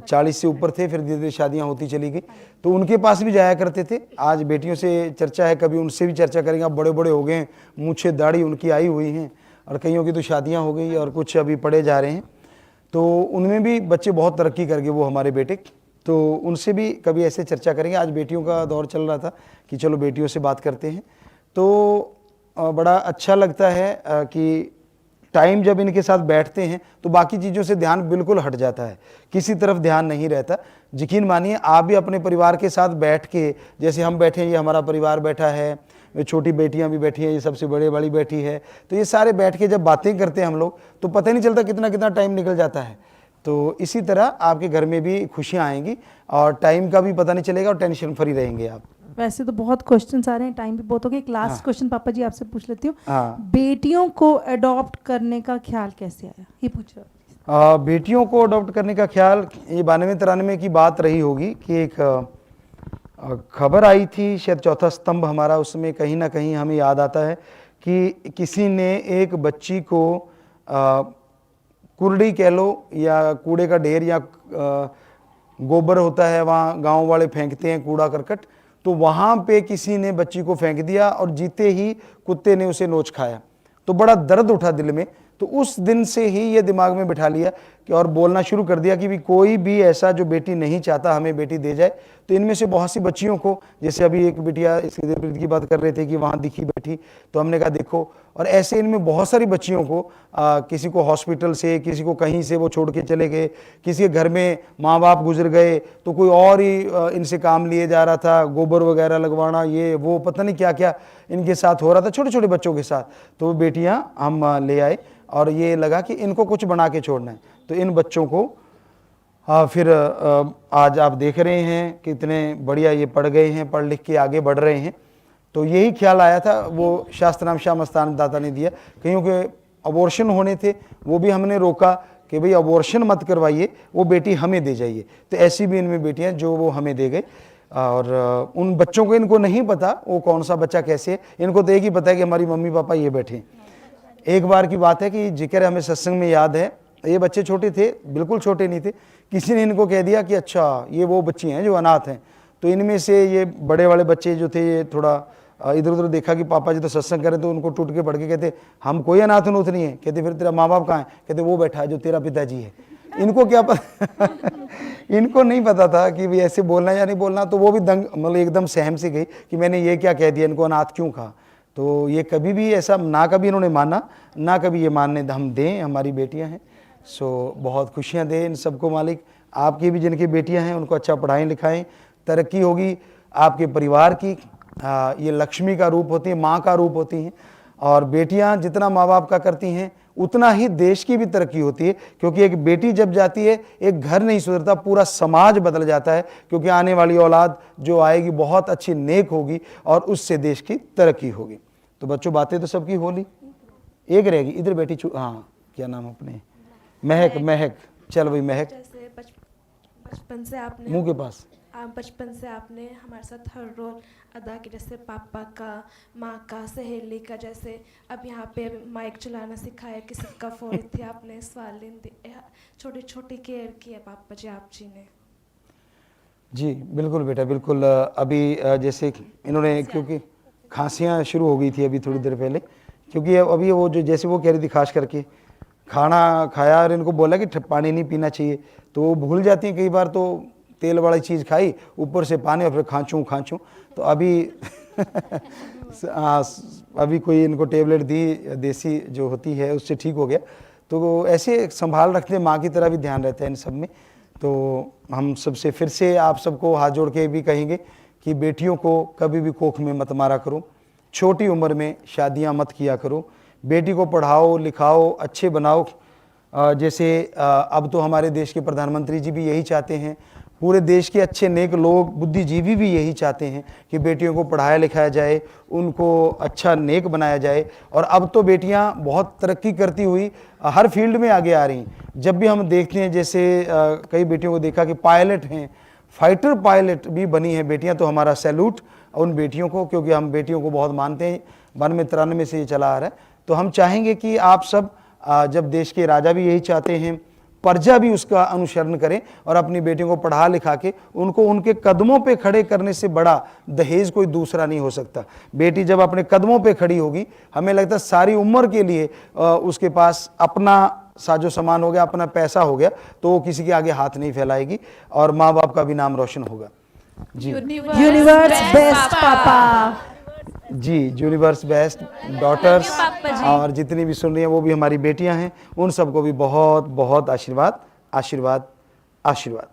40 से ऊपर थे, फिर धीरे धीरे शादियाँ होती चली गई, तो उनके पास भी जाया करते थे। आज बेटियों से चर्चा है, कभी उनसे भी चर्चा करेंगे। अब बड़े बड़े हो गए हैं, मूछे दाढ़ी उनकी आई हुई हैं, और कईयों की तो शादियाँ हो गई और कुछ अभी पढ़े जा रहे हैं। तो उनमें भी बच्चे बहुत तरक्की कर गए वो हमारे बेटे, तो उनसे भी कभी ऐसे चर्चा करेंगे। आज बेटियों का दौर चल रहा था कि चलो बेटियों से बात करते हैं, तो बड़ा अच्छा लगता है कि टाइम जब इनके साथ बैठते हैं तो बाकी चीज़ों से ध्यान बिल्कुल हट जाता है, किसी तरफ ध्यान नहीं रहता। यकीन मानिए आप भी अपने परिवार के साथ बैठ के, जैसे हम बैठे हैं, ये हमारा परिवार बैठा है, छोटी बेटियां भी बैठी हैं, ये सबसे बड़े वाली बैठी है, तो ये सारे बैठ के जब बातें करते हैं हम लोग, तो पता ही नहीं चलता कितना कितना टाइम निकल जाता है। तो इसी तरह आपके घर में भी खुशियाँ आएंगी और टाइम का भी पता नहीं चलेगा और टेंशन फ्री रहेंगे आप। वैसे तो बहुत क्वेश्चंस आ रहे हैं, टाइम भी बहुत हो गया। एक लास्ट हाँ। क्वेश्चन पापा जी आपसे पूछ लेती हूँ। हाँ। बेटियों को अडॉप्ट करने का ख्याल कैसे आया, ये पूछ रहा हूँ। बेटियों को अडॉप्ट करने का ख्याल ये 92-93 की बात रही होगी कि एक खबर आई थी, शायद चौथा स्तंभ हमारा, उसमें कहीं ना कहीं हमें याद आता है कि किसी ने एक बच्ची को कुर्डी कह लो या कूड़े का ढेर या गोबर होता है वहाँ गांव वाले फेंकते हैं कूड़ा करकट, तो वहाँ पे किसी ने बच्ची को फेंक दिया और जीते ही कुत्ते ने उसे नोच खाया। तो बड़ा दर्द उठा दिल में। तो उस दिन से ही ये दिमाग में बिठा लिया कि और बोलना शुरू कर दिया कि भी कोई भी ऐसा जो बेटी नहीं चाहता हमें बेटी दे जाए। तो इनमें से बहुत सी बच्चियों को, जैसे अभी एक बिटिया इसकी दिलप्रीत की बात कर रहे थे कि वहाँ दिखी बैठी, तो हमने कहा देखो, और ऐसे इनमें बहुत सारी बच्चियों को किसी को हॉस्पिटल से, किसी को कहीं से वो छोड़ के चले गए, किसी के घर में माँ बाप गुजर गए तो कोई और ही इनसे काम लिए जा रहा था, गोबर वगैरह लगवाना, ये वो पता नहीं क्या क्या इनके साथ हो रहा था छोटे छोटे बच्चों के साथ। तो वो बेटियाँ हम ले आए और ये लगा कि इनको कुछ बना के छोड़ना है। तो इन बच्चों को फिर आज आप देख रहे हैं कितने बढ़िया ये पढ़ गए हैं, पढ़ लिख के आगे बढ़ रहे हैं। तो यही ख्याल आया था, वो शास्त्रनाम श्याम मस्तान दाता ने दिया। कहीं के अबॉर्शन होने थे, वो भी हमने रोका कि भाई अबॉर्शन मत करवाइए, वो बेटी हमें दे जाइए। तो ऐसी भी इनमें बेटियां जो वो हमें दे गए। और उन बच्चों को इनको नहीं पता वो कौन सा बच्चा कैसे है, इनको तो एक ही पता है कि हमारी मम्मी पापा ये बैठे हैं। एक बार की बात है कि जिक्र हमें सत्संग में याद है, ये बच्चे छोटे थे, बिल्कुल छोटे नहीं थे, किसी ने इनको कह दिया कि अच्छा ये वो बच्ची हैं जो अनाथ हैं। तो इनमें से ये बड़े वाले बच्चे जो थे ये थोड़ा इधर उधर देखा कि पापा जी तो सत्संग करें, तो उनको टूट के पड़ के कहते हम कोई अनाथ अनूथ नहीं है। कहते फिर तेरा माँ बाप कहाँ है? कहते वो बैठा है जो तेरा पिताजी है। इनको क्या पता इनको नहीं पता था कि भी ऐसे बोलना या नहीं बोलना। तो वो भी दंग मतलब एकदम सहम से गई कि मैंने ये क्या कह दिया, इनको अनाथ क्यों कहा। तो ये कभी भी ऐसा ना कभी इन्होंने माना, ना कभी ये मानने हम दें, हमारी बेटियां हैं। सो बहुत खुशियां दें इन सबको मालिक। आपकी भी जिनकी बेटियां हैं उनको अच्छा पढ़ाएं लिखाएं, तरक्की होगी आपके परिवार की। ये लक्ष्मी का रूप होती है, माँ का रूप होती हैं। और बेटियां जितना माँ बाप का करती हैं उतना ही देश की भी तरक्की होती है, क्योंकि एक बेटी जब जाती है एक घर नहीं सुधरता, पूरा समाज बदल जाता है। क्योंकि आने वाली औलाद जो आएगी बहुत अच्छी नेक होगी और उससे देश की तरक्की होगी। तो बच्चों बातें तो सबकी होली एक रहेगी। इधर बेटी हाँ क्या नाम अपने? महक। महक चल भाई महक। जैसे बचपन से आपने मुंह के पास बचपन से आपने हमारे साथ हर रोल अदा किया, जैसे पापा का, माँ का, सहेली का। जैसे अब यहाँ पे माइक चलाना सिखाया, किसी का फोन थे आपने सवाल छोटी छोटी केयर की है पापा जी आप जी ने। जी बिल्कुल बेटा बिल्कुल। अभी जैसे इन्होंने क्योंकि खांसियाँ शुरू हो गई थी अभी थोड़ी देर पहले, क्योंकि अभी वो जो जैसे वो कह रही थी खास करके खाना खाया और इनको बोला कि पानी नहीं पीना चाहिए, तो वो भूल जाती हैं कई बार। तो तेल वाली चीज़ खाई, ऊपर से पानी, और फिर खांचूं। तो अभी अभी कोई इनको टेबलेट दी देसी जो होती है उससे ठीक हो गया। तो ऐसे संभाल रखते हैं, माँ की तरह भी ध्यान रहता है इन सब में। तो हम सबसे फिर से आप सबको हाथ जोड़ के भी कहेंगे कि बेटियों को कभी भी कोख में मत मारा करो, छोटी उम्र में शादियां मत किया करो, बेटी को पढ़ाओ लिखाओ अच्छे बनाओ। जैसे अब तो हमारे देश के प्रधानमंत्री जी भी यही चाहते हैं, पूरे देश के अच्छे नेक लोग बुद्धिजीवी भी यही चाहते हैं कि बेटियों को पढ़ाया लिखाया जाए, उनको अच्छा नेक बनाया जाए। और अब तो बेटियां बहुत तरक्की करती हुई हर फील्ड में आगे आ रही हैं। जब भी हम देखते हैं, जैसे कई बेटियों को देखा कि पायलट हैं, फाइटर पायलट भी बनी हैं बेटियां, तो हमारा सैल्यूट उन बेटियों को, क्योंकि हम बेटियों को बहुत मानते हैं। 92-93 से ये चला आ रहा है। तो हम चाहेंगे कि आप सब, जब देश के राजा भी यही चाहते हैं, प्रजा भी उसका अनुसरण करें और अपनी बेटियों को पढ़ा लिखा के उनको उनके कदमों पे खड़े करने से बड़ा दहेज कोई दूसरा नहीं हो सकता। बेटी जब अपने कदमों पे खड़ी होगी, हमें लगता है सारी उम्र के लिए उसके पास अपना साजो सामान हो गया, अपना पैसा हो गया, तो वो किसी के आगे हाथ नहीं फैलाएगी और माँ बाप का भी नाम रोशन होगा। जी यूनिवर्स बेस्ट पापा। जी यूनिवर्स बेस्ट डॉटर्स। और जितनी भी सुन रही हैं वो भी हमारी बेटियां हैं, उन सबको भी बहुत बहुत आशीर्वाद आशीर्वाद आशीर्वाद।